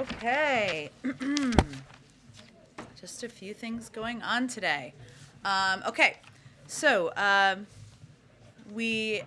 Okay. Just a few things going on today. Okay, so we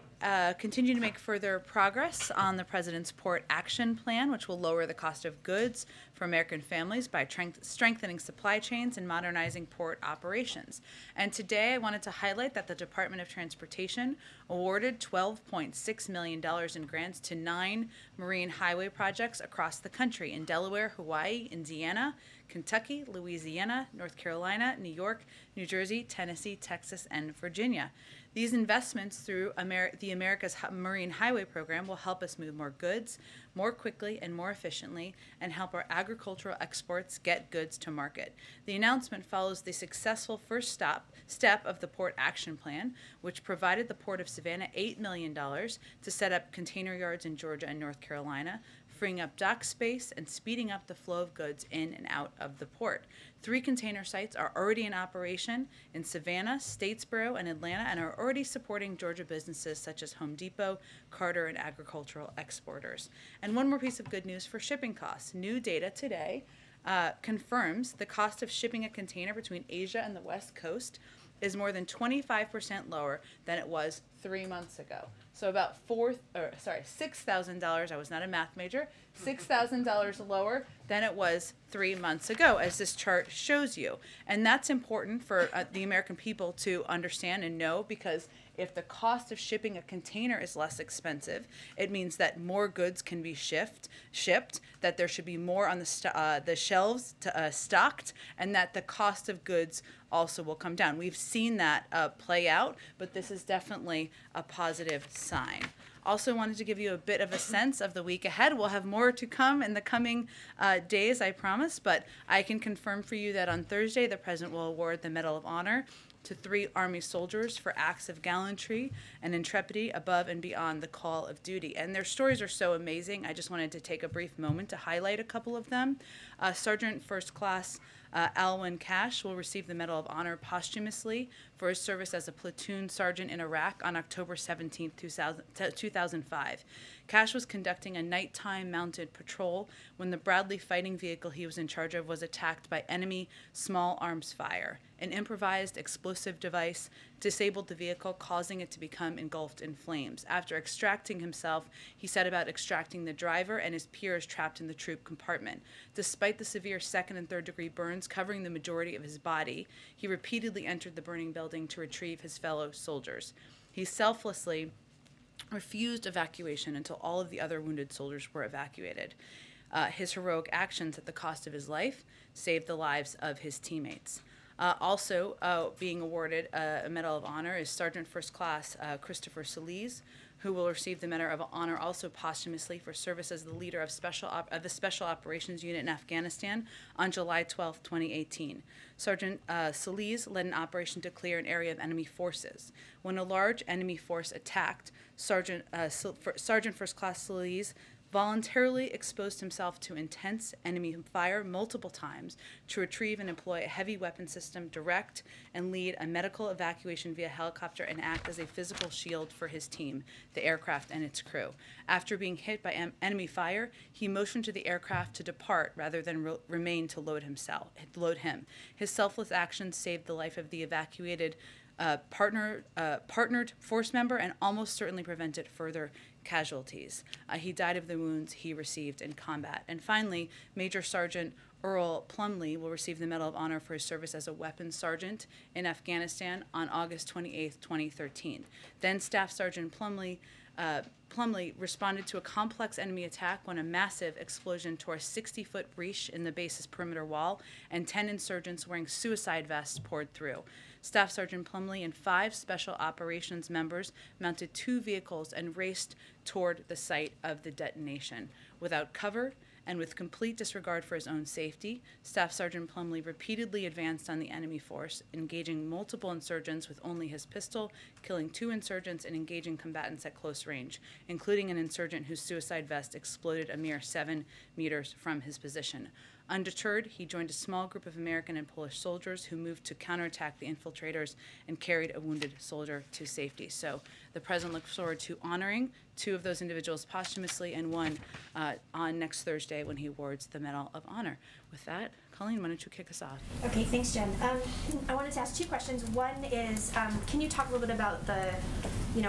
continue to make further progress on the President's Port Action Plan, which will lower the cost of goods for American families by strengthening supply chains and modernizing port operations. And today I wanted to highlight that the Department of Transportation awarded $12.6 million in grants to 9 marine highway projects across the country in Delaware, Hawaii, Indiana, Kentucky, Louisiana, North Carolina, New York, New Jersey, Tennessee, Texas, and Virginia. These investments through the America's Marine Highway Program will help us move more goods more quickly and more efficiently and help our agricultural exports get goods to market. The announcement follows the successful first step of the Port Action Plan, which provided the Port of Savannah $8 million to set up container yards in Georgia and North Carolina, freeing up dock space and speeding up the flow of goods in and out of the port. 3 container sites are already in operation in Savannah, Statesboro, and Atlanta, and are already supporting Georgia businesses such as Home Depot, Carter, and agricultural exporters. And one more piece of good news for shipping costs. New data today confirms the cost of shipping a container between Asia and the West Coast is more than 25% lower than it was 3 months ago. So about $6,000, I was not a math major, $6,000 lower than it was 3 months ago, as this chart shows you. And that's important for the American people to understand and know, because if the cost of shipping a container is less expensive, it means that more goods can be shipped, that there should be more on the shelves stocked, and that the cost of goods also will come down. We've seen that play out, but this is definitely a positive sign. Also wanted to give you a bit of a sense of the week ahead. We'll have more to come in the coming days, I promise, but I can confirm for you that on Thursday, the President will award the Medal of Honor to 3 Army soldiers for acts of gallantry and intrepidity above and beyond the call of duty. And their stories are so amazing. I just wanted to take a brief moment to highlight a couple of them. Sergeant First Class Alwyn Cash will receive the Medal of Honor posthumously for his service as a platoon sergeant in Iraq on October 17, 2005. Cash was conducting a nighttime mounted patrol when the Bradley fighting vehicle he was in charge of was attacked by enemy small arms fire. An improvised explosive device disabled the vehicle, causing it to become engulfed in flames. After extracting himself, he set about extracting the driver and his peers trapped in the troop compartment. Despite the severe 2nd and 3rd degree burns covering the majority of his body, he repeatedly entered the burning building to retrieve his fellow soldiers. He selflessly refused evacuation until all of the other wounded soldiers were evacuated. His heroic actions at the cost of his life saved the lives of his teammates. Also being awarded a Medal of Honor is Sergeant First Class Christopher Solis, who will receive the Medal of Honor also posthumously for service as the leader of the Special Operations Unit in Afghanistan on July 12, 2018. Sergeant Solis led an operation to clear an area of enemy forces. When a large enemy force attacked, Sergeant First Class Solis voluntarily exposed himself to intense enemy fire multiple times to retrieve and employ a heavy weapon system, direct and lead a medical evacuation via helicopter, and act as a physical shield for his team, the aircraft and its crew. After being hit by enemy fire, he motioned to the aircraft to depart rather than remain to load him. His selfless actions saved the life of the evacuated partnered force member and almost certainly prevented further casualties. He died of the wounds he received in combat. And finally, Major Sergeant Earl Plumley will receive the Medal of Honor for his service as a weapons sergeant in Afghanistan on August 28, 2013. Then Staff Sergeant Plumley responded to a complex enemy attack when a massive explosion tore a 60-foot breach in the base's perimeter wall, and 10 insurgents wearing suicide vests poured through. Staff Sergeant Plumley and 5 Special Operations members mounted 2 vehicles and raced toward the site of the detonation. Without cover and with complete disregard for his own safety, Staff Sergeant Plumley repeatedly advanced on the enemy force, engaging multiple insurgents with only his pistol, killing 2 insurgents and engaging combatants at close range, including an insurgent whose suicide vest exploded a mere 7 meters from his position. Undeterred, he joined a small group of American and Polish soldiers who moved to counterattack the infiltrators and carried a wounded soldier to safety. So the president looks forward to honoring 2 of those individuals posthumously and 1 on next Thursday when he awards the Medal of Honor. With that, Colleen, why don't you kick us off? Okay, thanks, Jen. I wanted to ask 2 questions. One is, can you talk a little bit about the,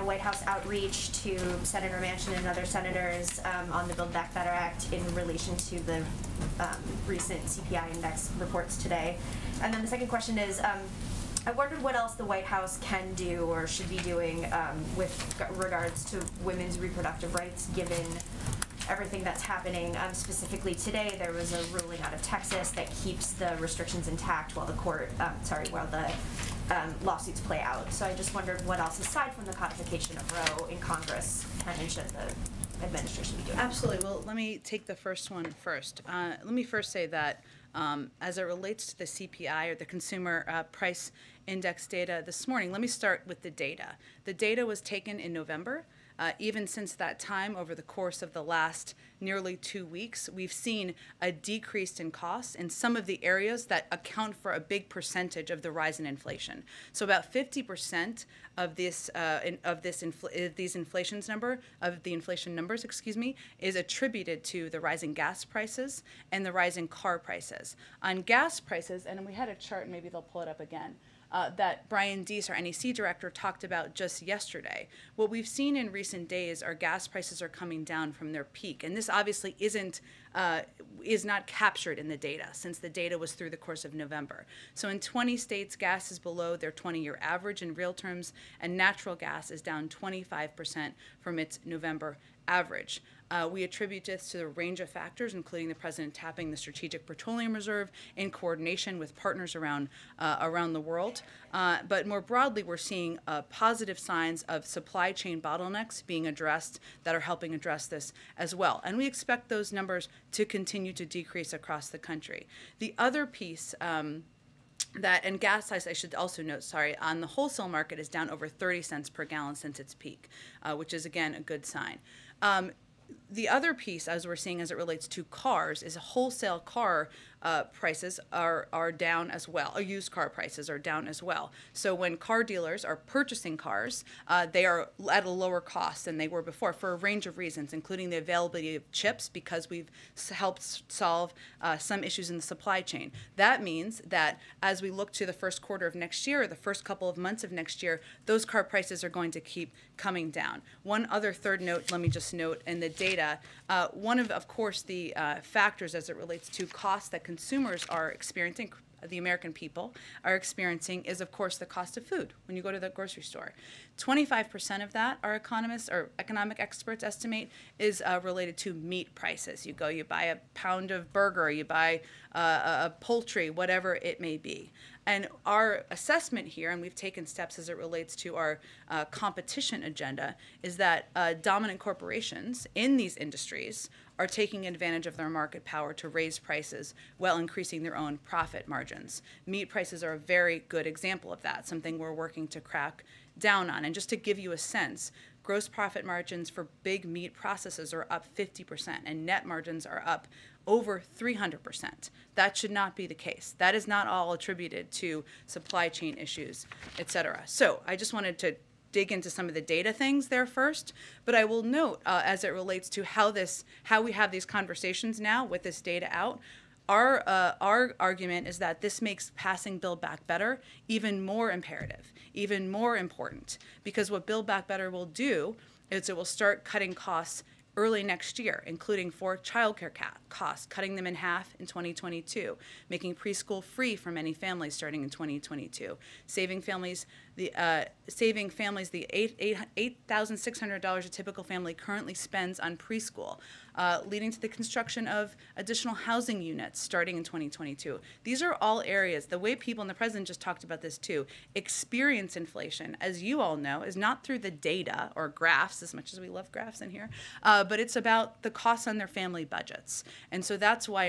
White House outreach to Senator Manchin and other senators on the Build Back Better Act in relation to the recent CPI index reports today? And then the second question is, I wondered what else the White House can do or should be doing with regards to women's reproductive rights, given everything that's happening. Specifically today, there was a ruling out of Texas that keeps the restrictions intact while the lawsuits play out. So I just wondered what else, aside from the codification of Roe in Congress, can and should the administration be doing? Absolutely. Well, let me take the first one first. Let me first say that as it relates to the CPI, or the Consumer Price Index data this morning, let me start with the data. The data was taken in November. Even since that time, over the course of the last nearly 2 weeks, we've seen a decrease in costs in some of the areas that account for a big percentage of the rise in inflation. So about 50% of the inflation numbers, is attributed to the rising gas prices and the rising car prices. On gas prices, and we had a chart, maybe they'll pull it up again, that Brian Deese, our NEC director, talked about just yesterday. What we've seen in recent days are gas prices are coming down from their peak, and this obviously is not captured in the data, since the data was through the course of November. So in 20 states, gas is below their 20-year average in real terms, and natural gas is down 25% from its November average. We attribute this to a range of factors, including the president tapping the Strategic Petroleum Reserve in coordination with partners around the world. But more broadly, we're seeing positive signs of supply chain bottlenecks being addressed that are helping address this as well. And we expect those numbers to continue to decrease across the country. The other piece and gas, I should also note, on the wholesale market is down over 30 cents per gallon since its peak, which is, again, a good sign. The other piece, as we're seeing as it relates to cars, is wholesale car prices are down as well. Or used car prices are down as well. So when car dealers are purchasing cars, they are at a lower cost than they were before for a range of reasons, including the availability of chips, because we've helped solve some issues in the supply chain. That means that as we look to the first quarter of next year, or the first couple of months of next year, those car prices are going to keep coming down. One other third note, let me just note in the data, one of course, the factors as it relates to costs that consumers are experiencing, the American people are experiencing, is of course the cost of food when you go to the grocery store. 25% of that, our economists or economic experts estimate, is related to meat prices. You go, you buy a pound of burger, you buy a poultry, whatever it may be. And our assessment here, and we've taken steps as it relates to our competition agenda, is that dominant corporations in these industries are taking advantage of their market power to raise prices while increasing their own profit margins. Meat prices are a very good example of that, something we're working to crack down on. And just to give you a sense, gross profit margins for big meat processors are up 50%, and net margins are up over 300%. That should not be the case. That is not all attributed to supply chain issues, et cetera. So I just wanted to dig into some of the data things there first, but I will note as it relates to how we have these conversations now with this data out, our argument is that this makes passing Build Back Better even more imperative, even more important, because what Build Back Better will do is it will start cutting costs early next year, including for childcare costs, cutting them in half in 2022, making preschool free for many families starting in 2022, saving families the $8,600 a typical family currently spends on preschool, leading to the construction of additional housing units starting in 2022. These are all areas, the way people, and the president just talked about this too, experience inflation, as you all know, is not through the data or graphs, as much as we love graphs in here, but it's about the costs on their family budgets. And so that's why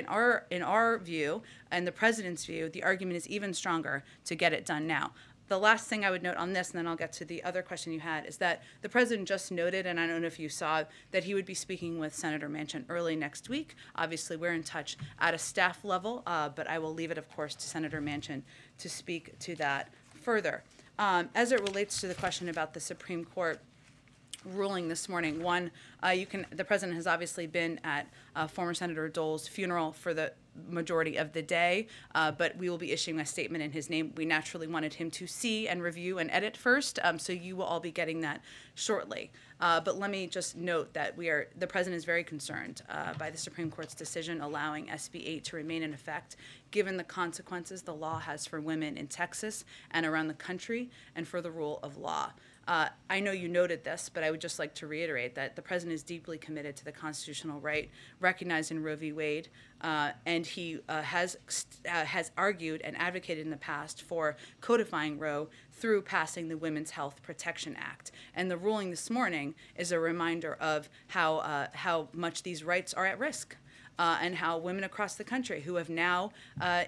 in our view, and the president's view, the argument is even stronger to get it done now. the last thing I would note on this, and then I'll get to the other question you had, is that the president just noted, and I don't know if you saw, that he would be speaking with Senator Manchin early next week. Obviously, we're in touch at a staff level, but I will leave it, of course, to Senator Manchin to speak to that further. As it relates to the question about the Supreme Court ruling this morning, one, the president has obviously been at former Senator Dole's funeral for the majority of the day, but we will be issuing a statement in his name. We naturally wanted him to see and review and edit first, so you will all be getting that shortly. But let me just note that the president is very concerned by the Supreme Court's decision allowing SB 8 to remain in effect, given the consequences the law has for women in Texas and around the country and for the rule of law. I know you noted this, but I would just like to reiterate that the president is deeply committed to the constitutional right recognized in Roe v. Wade, and he has argued and advocated in the past for codifying Roe through passing the Women's Health Protection Act. And the ruling this morning is a reminder of how much these rights are at risk. And how women across the country who have now,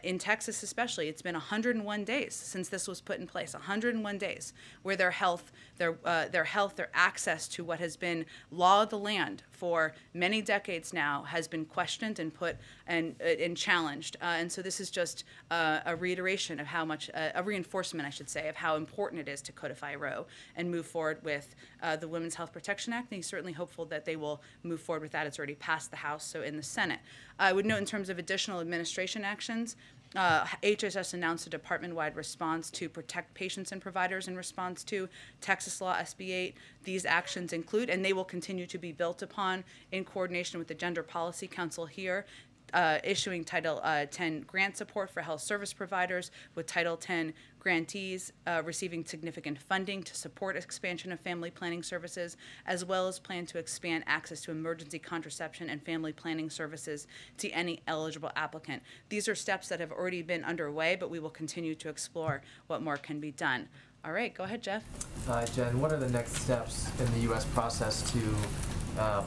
in Texas especially, it's been 101 days since this was put in place, 101 days, where their health, their access to what has been law of the land for many decades now has been questioned and put and challenged. And so this is just a reiteration of how much, a reinforcement, I should say, of how important it is to codify Roe and move forward with the Women's Health Protection Act. And he's certainly hopeful that they will move forward with that. It's already passed the House, so in the Senate. I would note in terms of additional administration actions, HHS announced a department-wide response to protect patients and providers in response to Texas Law SB 8. These actions include, and they will continue to be built upon in coordination with the Gender Policy Council here, issuing Title 10 grant support for health service providers, with Title 10 grantees receiving significant funding to support expansion of family planning services, as well as plan to expand access to emergency contraception and family planning services to any eligible applicant. These are steps that have already been underway, but we will continue to explore what more can be done. All right, go ahead, Jeff. Jen, what are the next steps in the U.S. process to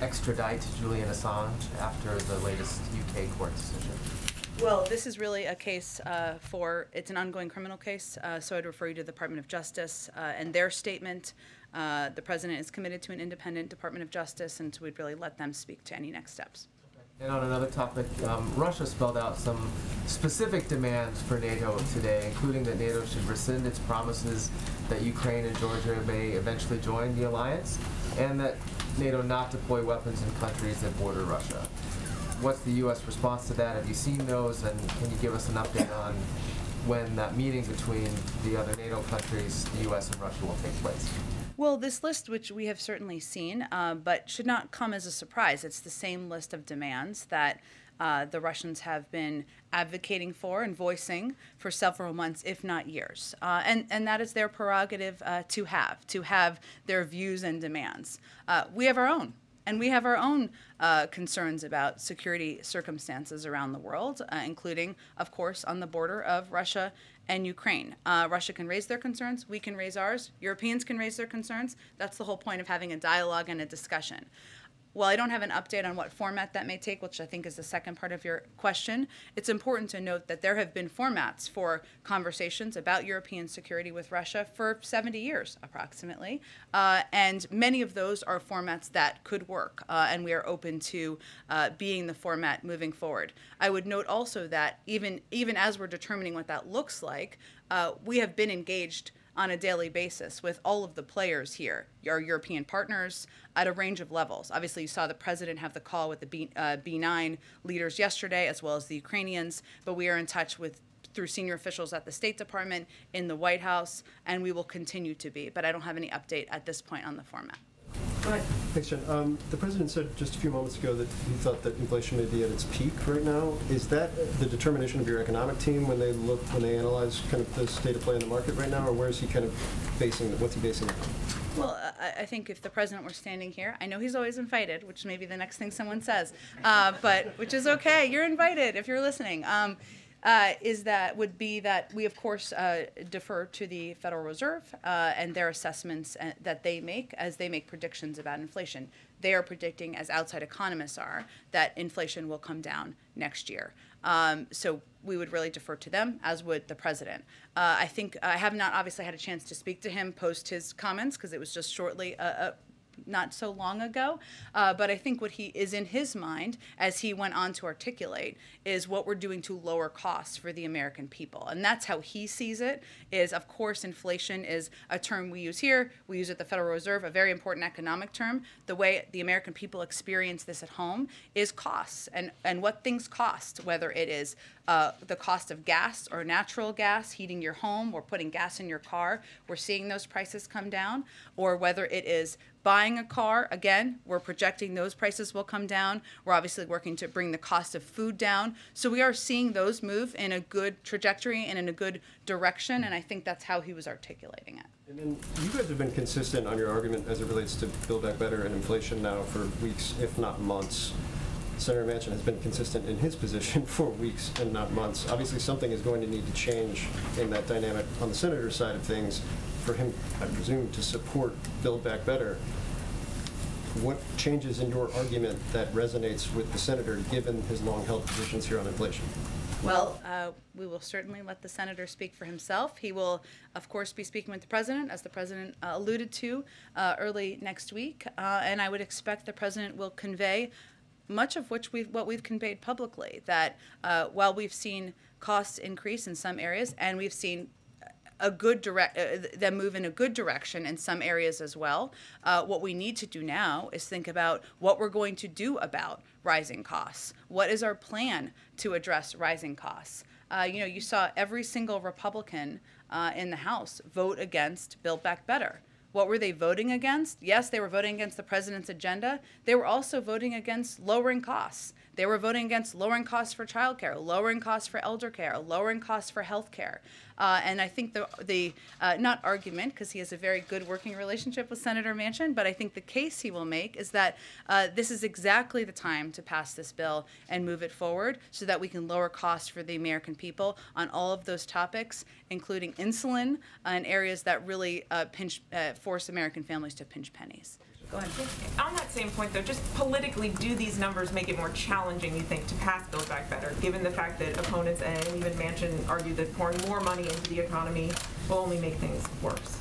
extradite Julian Assange after the latest UK court decision? Well, this is really a case it's an ongoing criminal case, so I'd refer you to the Department of Justice and their statement. The president is committed to an independent Department of Justice, and so we'd really let them speak to any next steps. And on another topic, Russia spelled out some specific demands for NATO today, including that NATO should rescind its promises that Ukraine and Georgia may eventually join the alliance, and that NATO not deploy weapons in countries that border Russia. What's the U.S. response to that? Have you seen those, and can you give us an update on when that meeting between the other NATO countries, the U.S. and Russia, will take place? Well, this list, which we have certainly seen, but should not come as a surprise. It's the same list of demands that the Russians have been advocating for and voicing for several months, if not years. And that is their prerogative to have their views and demands. We have our own. And we have our own concerns about security circumstances around the world, including, of course, on the border of Russia and Ukraine. Russia can raise their concerns. We can raise ours. Europeans can raise their concerns. That's the whole point of having a dialogue and a discussion. While I don't have an update on what format that may take, which I think is the second part of your question, it's important to note that there have been formats for conversations about European security with Russia for 70 years, approximately. And many of those are formats that could work, and we are open to being the format moving forward. I would note also that even as we're determining what that looks like, we have been engaged on a daily basis with all of the players here, our European partners, at a range of levels. Obviously, you saw the president have the call with the B9 leaders yesterday, as well as the Ukrainians, but we are in touch through senior officials at the State Department, in the White House, and we will continue to be. But I don't have any update at this point on the format. Go ahead. Thanks, Jen. The president said just a few moments ago that he thought that inflation may be at its peak right now. Is that the determination of your economic team when they analyze kind of the state of play in the market right now, or where is he kind of what's he basing it on? Well, I think if the president were standing here, I know he's always invited, which may be the next thing someone says, but which is okay. You're invited if you're listening. Would be that we, of course, defer to the Federal Reserve and their assessments that they make as they make predictions about inflation. They are predicting, as outside economists are, that inflation will come down next year. So we would really defer to them, as would the president. I think I have not obviously had a chance to speak to him post his comments because it was just shortly not so long ago, but I think what he is in his mind, as he went on to articulate, is what we're doing to lower costs for the American people. And that's how he sees it, is, of course, inflation is a term we use here. We use it at the Federal Reserve, a very important economic term. The way the American people experience this at home is costs and what things cost, whether it is the cost of gas or natural gas, heating your home or putting gas in your car. We're seeing those prices come down, or whether it is buying a car, again, we're projecting those prices will come down. We're obviously working to bring the cost of food down. So we are seeing those move in a good trajectory and in a good direction, and I think that's how he was articulating it. And then you guys have been consistent on your argument as it relates to Build Back Better and inflation now for weeks, if not months. Senator Manchin has been consistent in his position for weeks and not months. Obviously, something is going to need to change in that dynamic on the senator's side of things for him, I presume, to support Build Back Better. What changes in your argument that resonates with the senator, given his long-held positions here on inflation? Well, we will certainly let the senator speak for himself. He will, of course, be speaking with the president, as the president alluded to early next week, and I would expect the president will convey much of what we've conveyed publicly, that while we've seen costs increase in some areas, and we've seen them move in a good direction in some areas as well, what we need to do now is think about what we're going to do about rising costs. What is our plan to address rising costs? You saw every single Republican in the House vote against Build Back Better. What were they voting against? Yes, they were voting against the president's agenda. They were also voting against lowering costs. They were voting against lowering costs for childcare, lowering costs for elder care, lowering costs for health care. And I think the not argument, because he has a very good working relationship with Senator Manchin, but I think the case he will make is that this is exactly the time to pass this bill and move it forward so that we can lower costs for the American people on all of those topics, including insulin and areas that really force American families to pinch pennies. Go ahead. On that same point, though, just politically, do these numbers make it more challenging, you think, to pass Build Back Better, given the fact that opponents and even Manchin argue that pouring more money into the economy will only make things worse?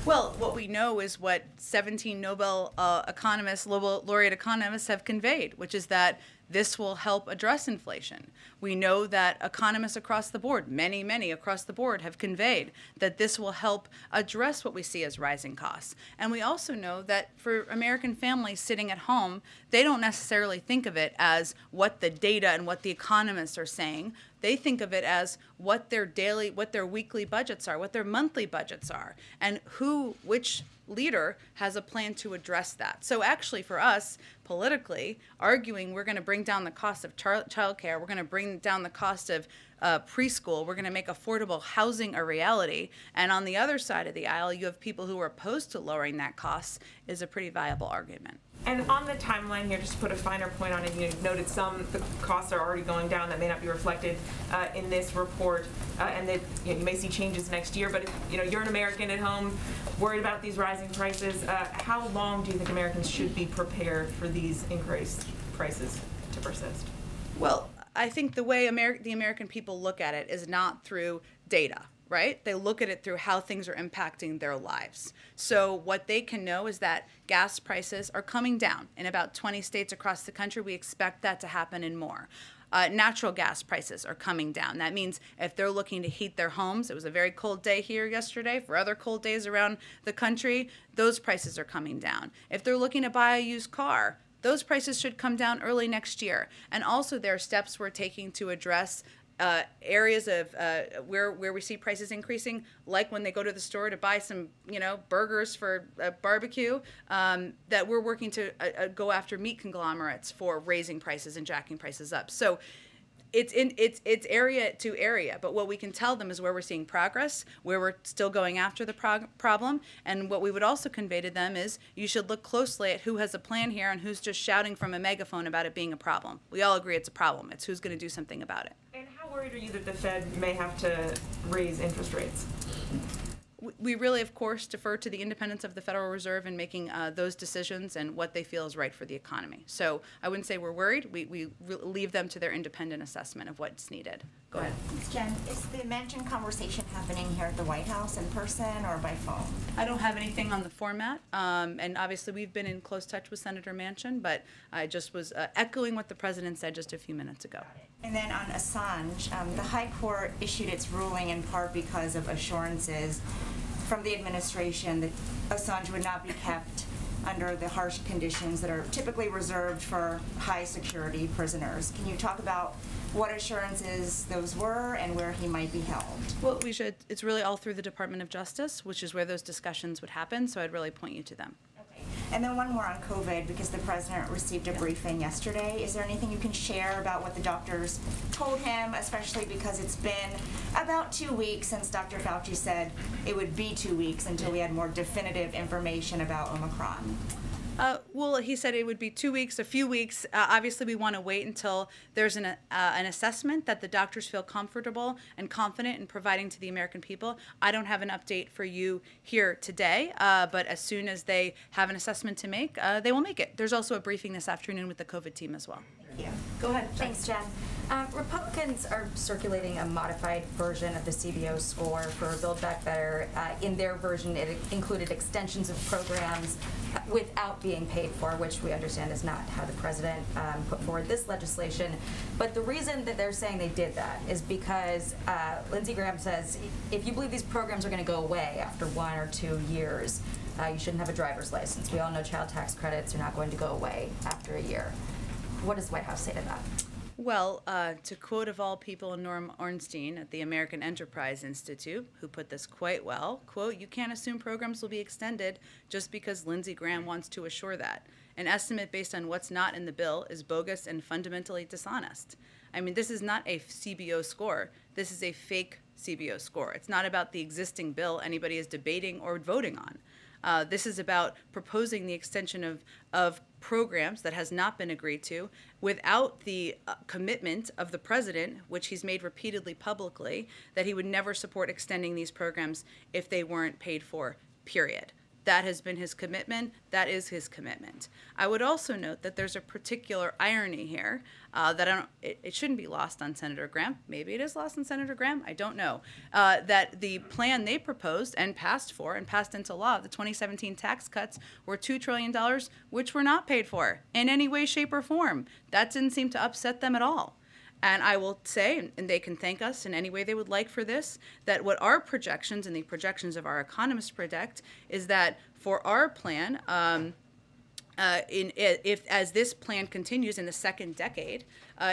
Well, what we know is what 17 Nobel laureate economists have conveyed, which is that this will help address inflation. We know that economists across the board, many across the board, have conveyed that this will help address what we see as rising costs. And we also know that for American families sitting at home, they don't necessarily think of it as what the data and what the economists are saying. They think of it as what their weekly budgets are, what their monthly budgets are, and which leader has a plan to address that. So actually for us, politically, arguing we're going to bring down the cost of childcare, we're going to bring down the cost of preschool, we're going to make affordable housing a reality, and on the other side of the aisle, you have people who are opposed to lowering that cost, is a pretty viable argument. And on the timeline here, just to put a finer point on it, you noted the costs are already going down that may not be reflected in this report, and that you may see changes next year. But if you're an American at home worried about these rising prices, how long do you think Americans should be prepared for these increased prices to persist? Well, I think the way the American people look at it is not through data. Right? They look at it through how things are impacting their lives. So what they can know is that gas prices are coming down. In about 20 states across the country, we expect that to happen in more. Natural gas prices are coming down. That means if they're looking to heat their homes, it was a very cold day here yesterday, for other cold days around the country, those prices are coming down. If they're looking to buy a used car, those prices should come down early next year. And also there are steps we're taking to address areas of where we see prices increasing, like when they go to the store to buy some, burgers for a barbecue, that we're working to go after meat conglomerates for raising prices and jacking prices up. So it's area to area, but what we can tell them is where we're seeing progress, where we're still going after the problem, and what we would also convey to them is you should look closely at who has a plan here and who's just shouting from a megaphone about it being a problem. We all agree it's a problem. It's who's going to do something about it. And how worried are you that the Fed may have to raise interest rates? We really, of course, defer to the independence of the Federal Reserve in making those decisions and what they feel is right for the economy. So I wouldn't say we're worried. We leave them to their independent assessment of what's needed. Go ahead. Jen, is the mentioned conversation happening here at the White House in person or by phone? I don't have anything on the format, and obviously we've been in close touch with Senator Manchin, but I just was echoing what the president said just a few minutes ago. And then on Assange, the High Court issued its ruling in part because of assurances from the administration that Assange would not be kept under the harsh conditions that are typically reserved for high security prisoners. Can you talk about what assurances those were and where he might be held? Well, it's really all through the Department of Justice, which is where those discussions would happen, so I'd really point you to them. Okay. And then one more on COVID, because the president received a briefing yesterday. Is there anything you can share about what the doctors told him, especially because it's been about 2 weeks since Dr. Fauci said it would be 2 weeks until we had more definitive information about Omicron? Well, he said it would be 2 weeks, a few weeks. Obviously, we want to wait until there's an assessment that the doctors feel comfortable and confident in providing to the American people. I don't have an update for you here today, but as soon as they have an assessment to make, they will make it. There's also a briefing this afternoon with the COVID team as well. Thank you. Go ahead. Thanks, Jen. Republicans are circulating a modified version of the CBO score for Build Back Better. In their version, it included extensions of programs without being paid for, which we understand is not how the president put forward this legislation. But the reason that they're saying they did that is because Lindsey Graham says if you believe these programs are going to go away after 1 or 2 years, you shouldn't have a driver's license. We all know child tax credits are not going to go away after a year. What does the White House say to that? Well, to quote of all people Norm Ornstein at the American Enterprise Institute, who put this quite well, quote, "You can't assume programs will be extended just because Lindsey Graham wants to assure that. An estimate based on what's not in the bill is bogus and fundamentally dishonest." I mean, this is not a CBO score. This is a fake CBO score. It's not about the existing bill anybody is debating or voting on. This is about proposing the extension of programs that has not been agreed to without the commitment of the president, which he's made repeatedly publicly, that he would never support extending these programs if they weren't paid for, period. That has been his commitment. That is his commitment. I would also note that there's a particular irony here that it shouldn't be lost on Senator Graham. Maybe it is lost on Senator Graham. I don't know. That the plan they proposed and passed into law, the 2017 tax cuts, were $2 trillion, which were not paid for in any way, shape, or form. That didn't seem to upset them at all. And I will say, and they can thank us in any way they would like for this, that what our projections and the projections of our economists predict is that for our plan, if as this plan continues in the second decade,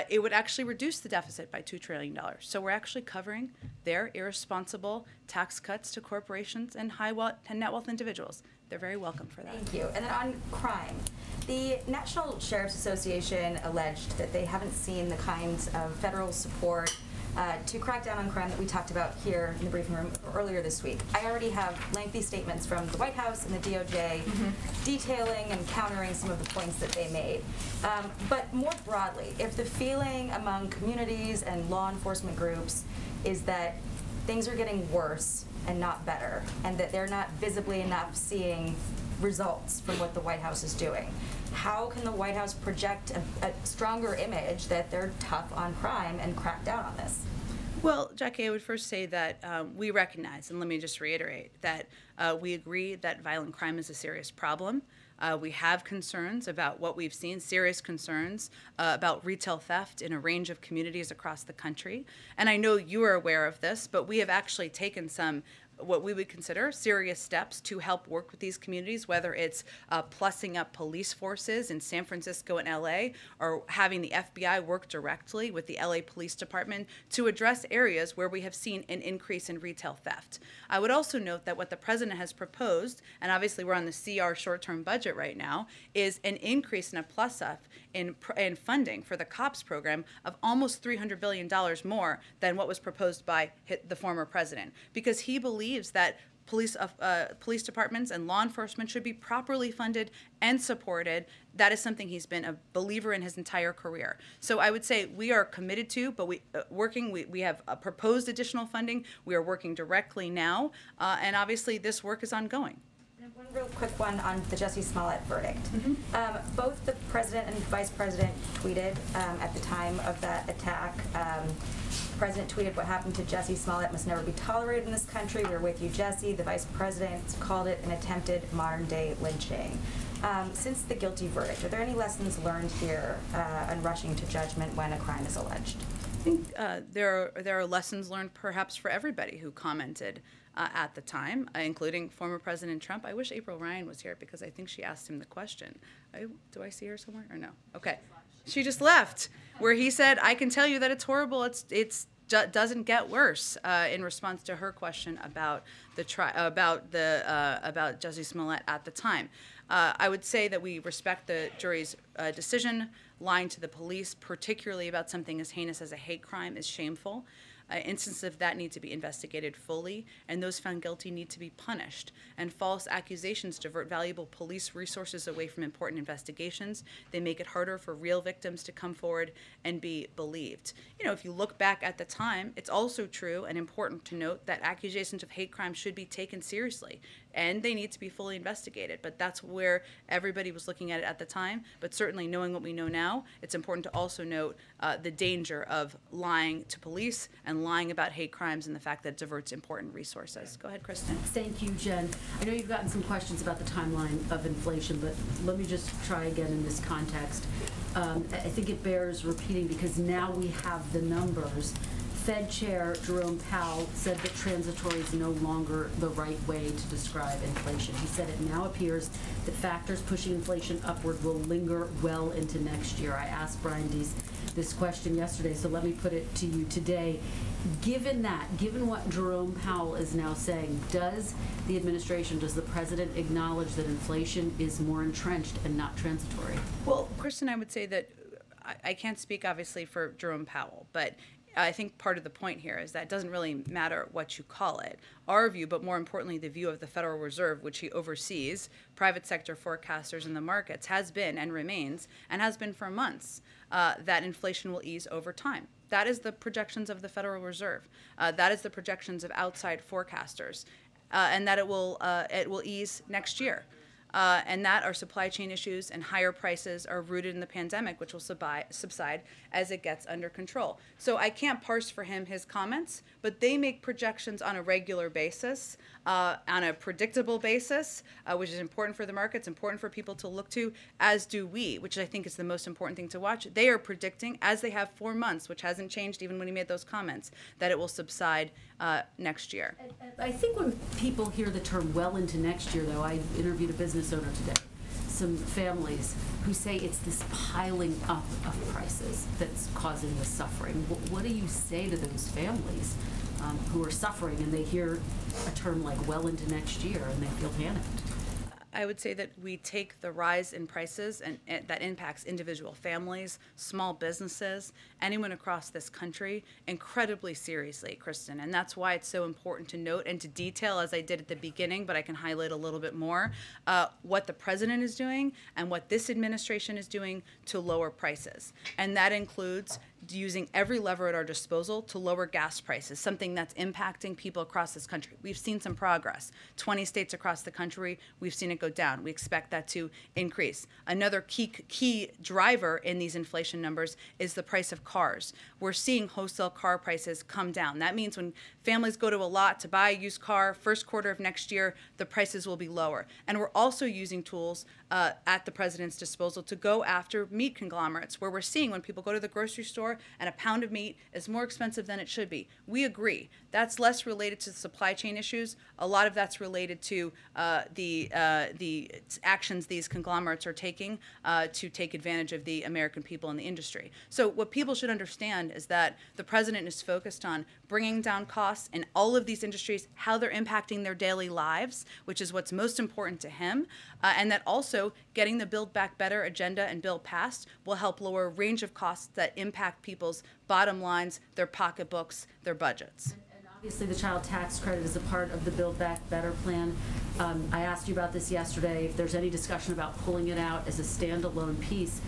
it would actually reduce the deficit by $2 trillion. So we're actually covering their irresponsible tax cuts to corporations and net wealth individuals. They're very welcome for that. Thank you. And then on crime, the National Sheriff's Association alleged that they haven't seen the kinds of federal support to crack down on crime that we talked about here in the briefing room earlier this week. I already have lengthy statements from the White House and the DOJ detailing and countering some of the points that they made. But more broadly, if the feeling among communities and law enforcement groups is that things are getting worse and not better, and that they're not visibly enough seeing results from what the White House is doing, how can the White House project a stronger image that they're tough on crime and crack down on this? Well, Jackie, I would first say that we recognize, and let me just reiterate, that we agree that violent crime is a serious problem. We have concerns about what we've seen, serious concerns about retail theft in a range of communities across the country. And I know you are aware of this, but we have actually taken some what we would consider serious steps to help work with these communities, whether it's plussing up police forces in San Francisco and LA, or having the FBI work directly with the LA Police Department to address areas where we have seen an increase in retail theft. I would also note that what the president has proposed, and obviously we're on the CR short-term budget right now, is an increase in a plus-up in funding for the COPS program of almost $300 billion more than what was proposed by the former president, because he believes that police departments and law enforcement should be properly funded and supported. That is something he's been a believer in his entire career. So I would say we are committed to, but we have proposed additional funding. We are working directly now, and obviously this work is ongoing. One real quick one on the Jussie Smollett verdict. Both the president and vice president tweeted at the time of that attack. The president tweeted, "What happened to Jussie Smollett must never be tolerated in this country. We're with you, Jussie." The vice president called it an attempted modern-day lynching. Since the guilty verdict, are there any lessons learned here on rushing to judgment when a crime is alleged? I think there are lessons learned perhaps for everybody who commented at the time, including former President Trump. I wish April Ryan was here because I think she asked him the question. Do I see her somewhere or no? Okay. She just left, where he said, "I can tell you that it's horrible. It's doesn't get worse," in response to her question about about Jussie Smollett at the time. I would say that we respect the jury's decision. Lying to the police, particularly about something as heinous as a hate crime, is shameful. Instances of that need to be investigated fully, and those found guilty need to be punished. And false accusations divert valuable police resources away from important investigations. They make it harder for real victims to come forward and be believed. You know, if you look back at the time, it's also true and important to note that accusations of hate crime should be taken seriously, and they need to be fully investigated. But that's where everybody was looking at it at the time. But certainly knowing what we know now, it's important to also note the danger of lying to police and lying about hate crimes and the fact that it diverts important resources. Go ahead, Kristen. Thank you, Jen. I know you've gotten some questions about the timeline of inflation, but let me just try again in this context. I think it bears repeating because now we have the numbers. Fed Chair Jerome Powell said that transitory is no longer the right way to describe inflation. He said it now appears that factors pushing inflation upward will linger well into next year. I asked Brian Deese this question yesterday, so let me put it to you today. Given that, given what Jerome Powell is now saying, does the administration, does the president acknowledge that inflation is more entrenched and not transitory? Well, Kristen, I would say that I can't speak obviously for Jerome Powell, but I think part of the point here is that it doesn't really matter what you call it. Our view, but more importantly, the view of the Federal Reserve, which he oversees, private sector forecasters in the markets, has been and remains, and has been for months, that inflation will ease over time. That is the projections of the Federal Reserve. That is the projections of outside forecasters, and that it will ease next year. And that our supply chain issues and higher prices are rooted in the pandemic, which will subside as it gets under control. So I can't parse for him his comments, but they make projections on a regular basis, on a predictable basis, which is important for the markets, important for people to look to, as do we, which I think is the most important thing to watch. They are predicting, as they have for months, which hasn't changed even when he made those comments, that it will subside next year. I think when people hear the term well into next year, though, I interviewed a business owner today, some families who say it's this piling up of prices that's causing the suffering. What do you say to those families who are suffering and they hear a term like well into next year and they feel panicked? I would say that we take the rise in prices and that impacts individual families, small businesses, anyone across this country incredibly seriously, Kristen. And that's why it's so important to note and to detail, as I did at the beginning, but I can highlight a little bit more, what the president is doing and what this administration is doing to lower prices. And that includes using every lever at our disposal to lower gas prices, something that's impacting people across this country. We've seen some progress. 20 states across the country, we've seen it go down. We expect that to increase. Another key driver in these inflation numbers is the price of cars. We're seeing wholesale car prices come down. That means when families go to a lot to buy a used car, first quarter of next year, the prices will be lower. And we're also using tools at the president's disposal to go after meat conglomerates, where we're seeing when people go to the grocery store and a pound of meat is more expensive than it should be. We agree. That's less related to supply chain issues. A lot of that's related to the actions these conglomerates are taking to take advantage of the American people and the industry. So what people should understand is that the president is focused on bringing down costs in all of these industries, how they're impacting their daily lives, which is what's most important to him, and that also getting the Build Back Better agenda and bill passed will help lower a range of costs that impact people's bottom lines, their pocketbooks, their budgets. Obviously, the child tax credit is a part of the Build Back Better plan. I asked you about this yesterday, if there's any discussion about pulling it out as a standalone piece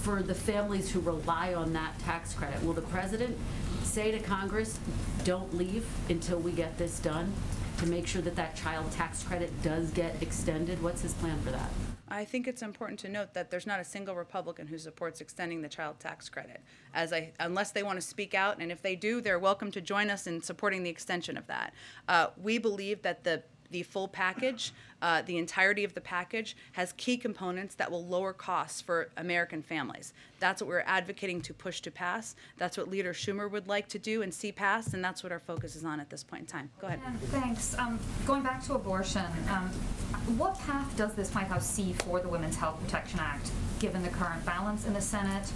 for the families who rely on that tax credit. Will the president say to Congress, don't leave until we get this done, to make sure that that child tax credit does get extended? What's his plan for that? I think it's important to note that there's not a single Republican who supports extending the child tax credit, unless they want to speak out, and if they do, they're welcome to join us in supporting the extension of that. We believe that the full package, the entirety of the package, has key components that will lower costs for American families. That's what we're advocating to push to pass. That's what Leader Schumer would like to do and see passed, and that's what our focus is on at this point in time. Go ahead. Thanks. Going back to abortion, what path does this White House see for the Women's Health Protection Act, given the current balance in the Senate?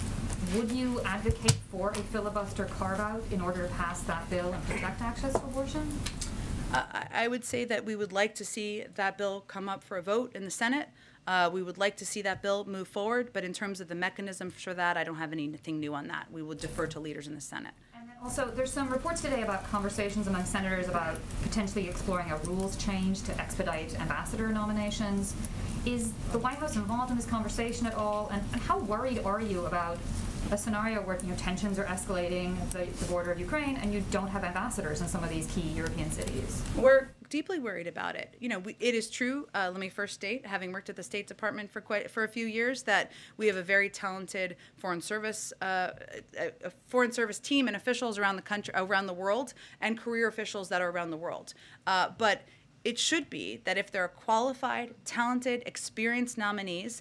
Would you advocate for a filibuster carve-out in order to pass that bill and protect access to abortion? I would say that we would like to see that bill come up for a vote in the Senate. We would like to see that bill move forward, but in terms of the mechanism for that, I don't have anything new on that. We will defer to leaders in the Senate. And then also, there's some reports today about conversations among senators about potentially exploring a rules change to expedite ambassador nominations. Is the White House involved in this conversation at all? And how worried are you about a scenario where tensions are escalating at the border of Ukraine and you don't have ambassadors in some of these key European cities? We're deeply worried about it. It is true. Let me first state, having worked at the State Department for a few years, that we have a very talented foreign service team and officials around the country, around the world, and career officials that are around the world. But it should be that if there are qualified, talented, experienced nominees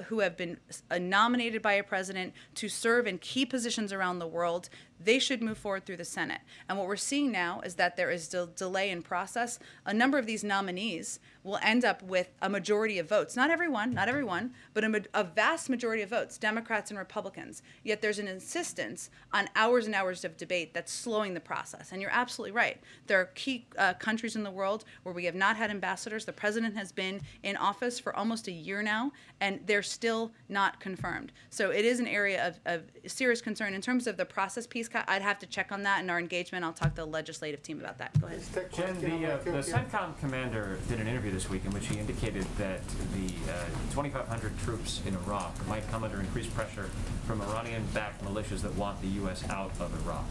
who have been nominated by a president to serve in key positions around the world, they should move forward through the Senate. And what we're seeing now is that there is delay in process. A number of these nominees will end up with a majority of votes. Not everyone, but a vast majority of votes, Democrats and Republicans. Yet there's an insistence on hours and hours of debate that's slowing the process. And you're absolutely right. There are key countries in the world where we have not had ambassadors. The president has been in office for almost a year now, and they're still not confirmed. So it is an area of serious concern. In terms of the process piece, I'd have to check on that in our engagement. I'll talk to the legislative team about that. Go ahead. Jen, the CENTCOM commander did an interview this week in which he indicated that the 2,500 troops in Iraq might come under increased pressure from Iranian-backed militias that want the U.S. out of Iraq.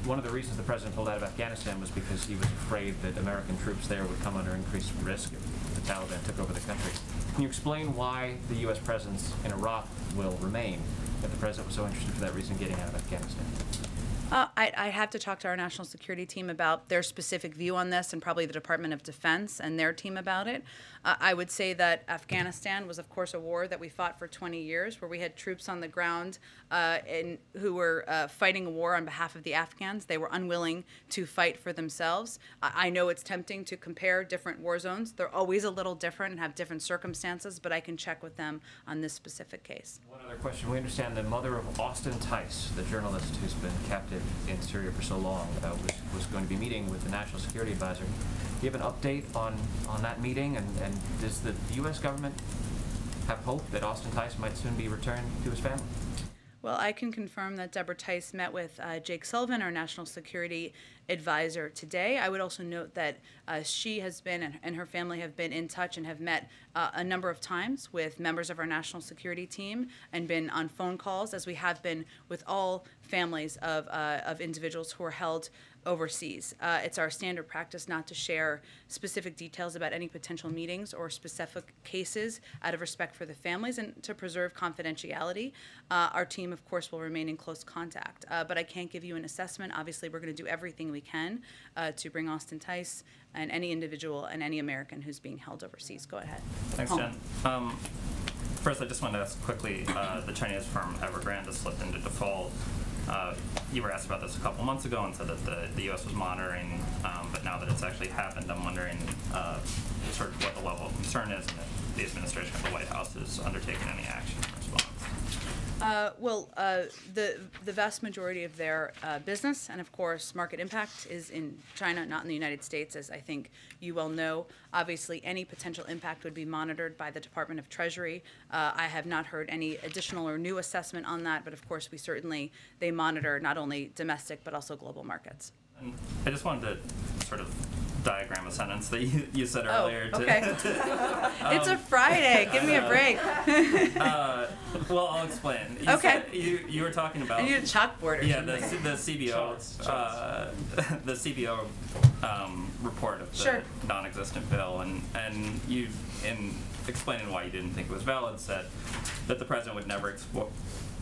One of the reasons the president pulled out of Afghanistan was because he was afraid that American troops there would come under increased risk if the Taliban took over the country. Can you explain why the U.S. presence in Iraq will remain if the president was so interested for that reason getting out of Afghanistan? I have to talk to our national security team about their specific view on this, and probably the Department of Defense and their team about it. I would say that Afghanistan was, of course, a war that we fought for 20 years, where we had troops on the ground who were fighting a war on behalf of the Afghans. They were unwilling to fight for themselves. I know it's tempting to compare different war zones. They're always a little different and have different circumstances, but I can check with them on this specific case. One other question. We understand the mother of Austin Tice, the journalist who's been captive in Syria for so long, was going to be meeting with the National Security Advisor. Do you have an update on that meeting, and does the U.S. government have hope that Austin Tice might soon be returned to his family? Well, I can confirm that Deborah Tice met with Jake Sullivan, our National Security Advisor, today. I would also note that she has been and her family have been in touch and have met a number of times with members of our national security team and been on phone calls, as we have been with all families of individuals who are held overseas. It's our standard practice not to share specific details about any potential meetings or specific cases out of respect for the families and to preserve confidentiality. Our team, of course, will remain in close contact, but I can't give you an assessment. Obviously, we're going to do everything we can to bring Austin Tice and any individual and any American who's being held overseas. Go ahead. Thanks, Jen. First, I just wanted to ask quickly, the Chinese firm Evergrande has slipped into default. You were asked about this a couple months ago and said that the U.S. was monitoring, but now that it's actually happened, I'm wondering sort of what the level of concern is and if the administration of the White House is undertaking any action in response. The vast majority of their business and, of course, market impact is in China, not in the United States, as I think you well know. Obviously, any potential impact would be monitored by the Department of Treasury. I have not heard any additional or new assessment on that, but, of course, they monitor not only domestic but also global markets. I just wanted to sort of diagram a sentence that you said earlier. Okay. It's a Friday. Give me a break. Well, I'll explain. Okay. You were talking about. I need a chalkboard or something. the CBO, the CBO report of the Sure. non-existent bill, and you, in explaining why you didn't think it was valid, said that the president would never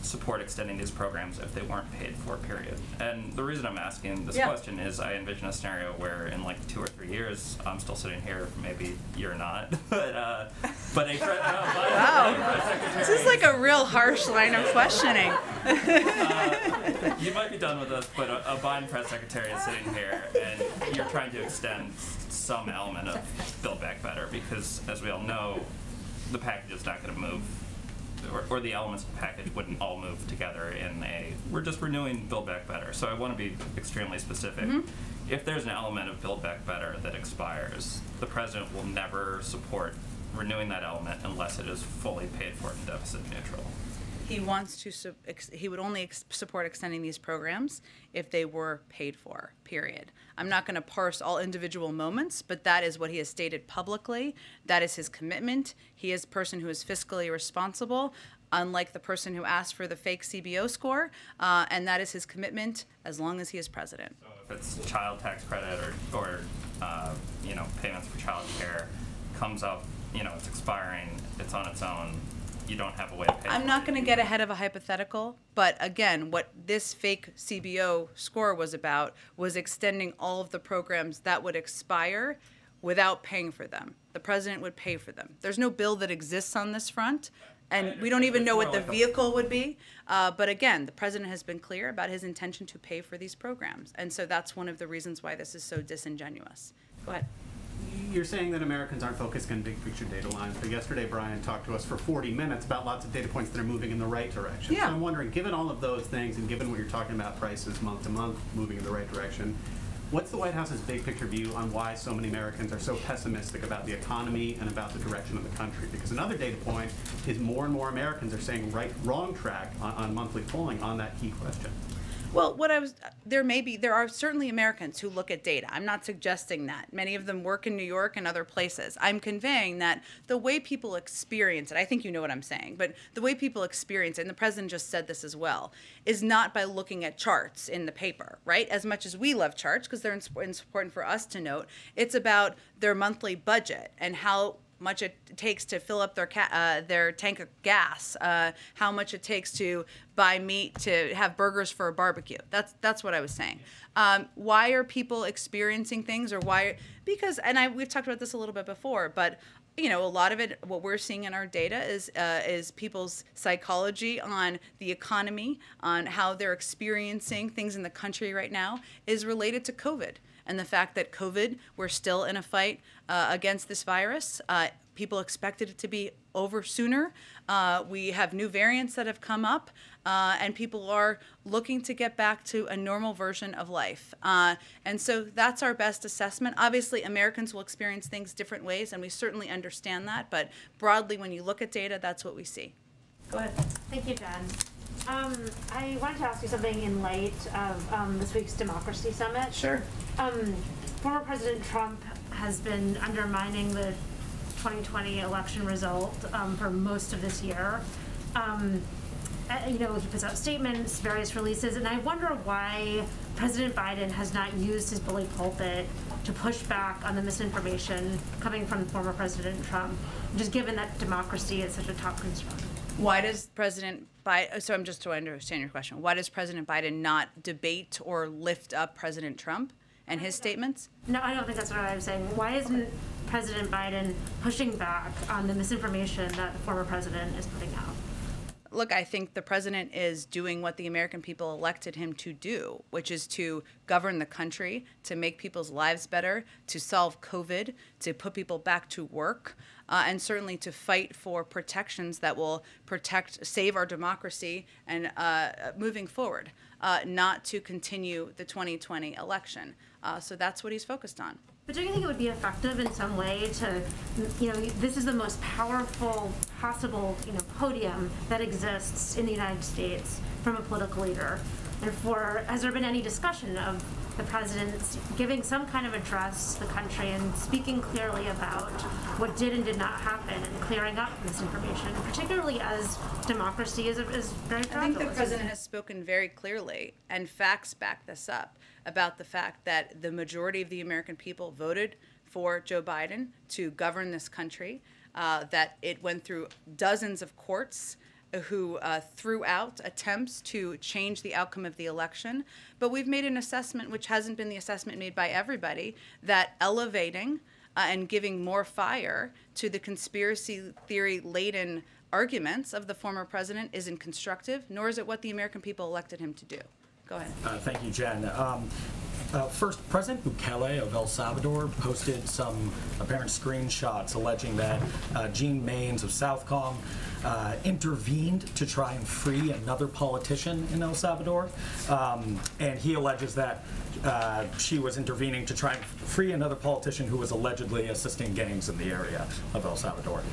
support extending these programs if they weren't paid for, period. And the reason I'm asking this question is I envision a scenario where in like 2 or 3 years, I'm still sitting here, maybe you're not, but a wow, this is like a real harsh line of questioning. You might be done with us, but a Biden press secretary is sitting here and you're trying to extend some element of Build Back Better because, as we all know, the package is not going to move, or the elements of the package wouldn't all move together in we're just renewing Build Back Better. So I want to be extremely specific. Mm-hmm. If there's an element of Build Back Better that expires, the president will never support renewing that element unless it is fully paid for and deficit neutral. He wants to, he would only support extending these programs if they were paid for, period. I'm not going to parse all individual moments, but that is what he has stated publicly. That is his commitment. He is a person who is fiscally responsible, unlike the person who asked for the fake CBO score, and that is his commitment as long as he is president. So if it's child tax credit or payments for child care comes up, it's expiring, it's on its own, you don't have a way to pay. I'm not going to get ahead of a hypothetical, but again, what this fake CBO score was about was extending all of the programs that would expire without paying for them. The president would pay for them. There's no bill that exists on this front, and we don't even know what the vehicle would be. But again, the president has been clear about his intention to pay for these programs, and so that's one of the reasons why this is so disingenuous. Go ahead. You're saying that Americans aren't focused on big picture data lines, but yesterday Brian talked to us for 40 minutes about lots of data points that are moving in the right direction. Yeah. So I'm wondering, given all of those things and given what you're talking about, prices month to month moving in the right direction, what's the White House's big picture view on why so many Americans are so pessimistic about the economy and about the direction of the country? Because another data point is more and more Americans are saying wrong track on monthly polling on that key question. Well, there are certainly Americans who look at data. I'm not suggesting that. Many of them work in New York and other places. I'm conveying that the way people experience it, I think you know what I'm saying, but the way people experience it, and the president just said this as well, is not by looking at charts in the paper, right? As much as we love charts, because they're important for us to note, it's about their monthly budget and how much it takes to fill up their tank of gas, how much it takes to buy meat to have burgers for a barbecue. That's what I was saying. Why are people experiencing things, or why? Because, and we've talked about this a little bit before, but a lot of it, what we're seeing in our data is people's psychology on the economy, on how they're experiencing things in the country right now, is related to COVID. And the fact that COVID, we're still in a fight against this virus. People expected it to be over sooner. We have new variants that have come up, and people are looking to get back to a normal version of life. And so that's our best assessment. Obviously, Americans will experience things different ways, and we certainly understand that. But broadly, when you look at data, that's what we see. Go ahead. Thank you, Jen. I wanted to ask you something in light of this week's Democracy Summit. Sure. Former President Trump has been undermining the 2020 election result for most of this year. He puts out statements, various releases, and I wonder why President Biden has not used his bully pulpit to push back on the misinformation coming from former President Trump, just given that democracy is such a top concern. Why does President Biden, so I'm just to understand your question, why does President Biden not debate or lift up President Trump and his statements? No, I don't think that's what I'm saying. Why isn't President Biden pushing back on the misinformation that the former president is putting out? Look, I think the president is doing what the American people elected him to do, which is to govern the country, to make people's lives better, to solve COVID, to put people back to work, and certainly to fight for protections that will save our democracy and moving forward, not to continue the 2020 election. So that's what he's focused on. But do you think it would be effective in some way to, this is the most powerful possible, podium that exists in the United States from a political leader. Has there been any discussion of the president giving some kind of address to the country and speaking clearly about what did and did not happen and clearing up misinformation, particularly as democracy is very fragile? I think the president has spoken very clearly, and facts back this up, about the fact that the majority of the American people voted for Joe Biden to govern this country, that it went through dozens of courts who threw out attempts to change the outcome of the election. But we've made an assessment, which hasn't been the assessment made by everybody, that elevating and giving more fire to the conspiracy theory-laden arguments of the former president isn't constructive, nor is it what the American people elected him to do. Go ahead. Thank you, Jen. First, President Bukele of El Salvador posted some apparent screenshots alleging that Jean Maynes of Southcom intervened to try and free another politician in El Salvador. And he alleges that she was intervening to try and free another politician who was allegedly assisting gangs in the area of El Salvador.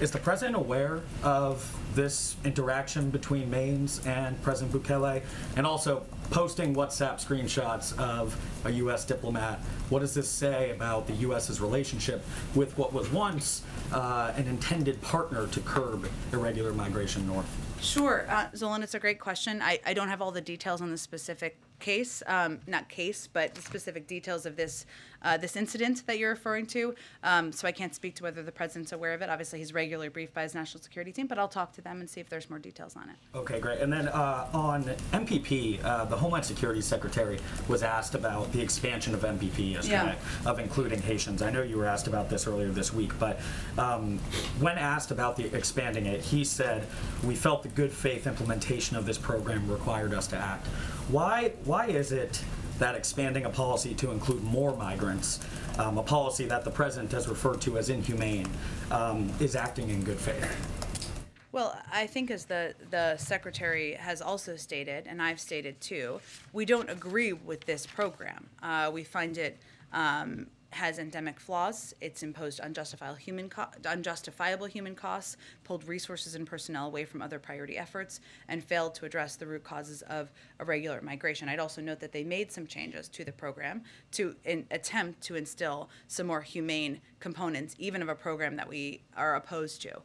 Is the president aware of this interaction between Maynes and President Bukele? And also, posting WhatsApp screenshots of a U.S. diplomat, what does this say about the U.S.'s relationship with what was once an intended partner to curb irregular migration north? Sure, Zolan, it's a great question. I don't have all the details on the specific case, not case, but the specific details of this this incident that you're referring to. So I can't speak to whether the president's aware of it. Obviously, he's regularly briefed by his national security team, but I'll talk to them and see if there's more details on it. Okay, great. And then on MPP, the Homeland Security Secretary was asked about the expansion of MPP yesterday, of including Haitians. I know you were asked about this earlier this week, but when asked about the expanding it, he said, "We felt the good faith implementation of this program required us to act." Why is it that expanding a policy to include more migrants, a policy that the president has referred to as inhumane, is acting in good faith? Well, I think as the secretary has also stated, and I've stated too, we don't agree with this program. We find it has endemic flaws. It's imposed unjustifiable human costs, pulled resources and personnel away from other priority efforts, and failed to address the root causes of irregular migration. I'd also note that they made some changes to the program to attempt to instill some more humane components, even of a program that we are opposed to.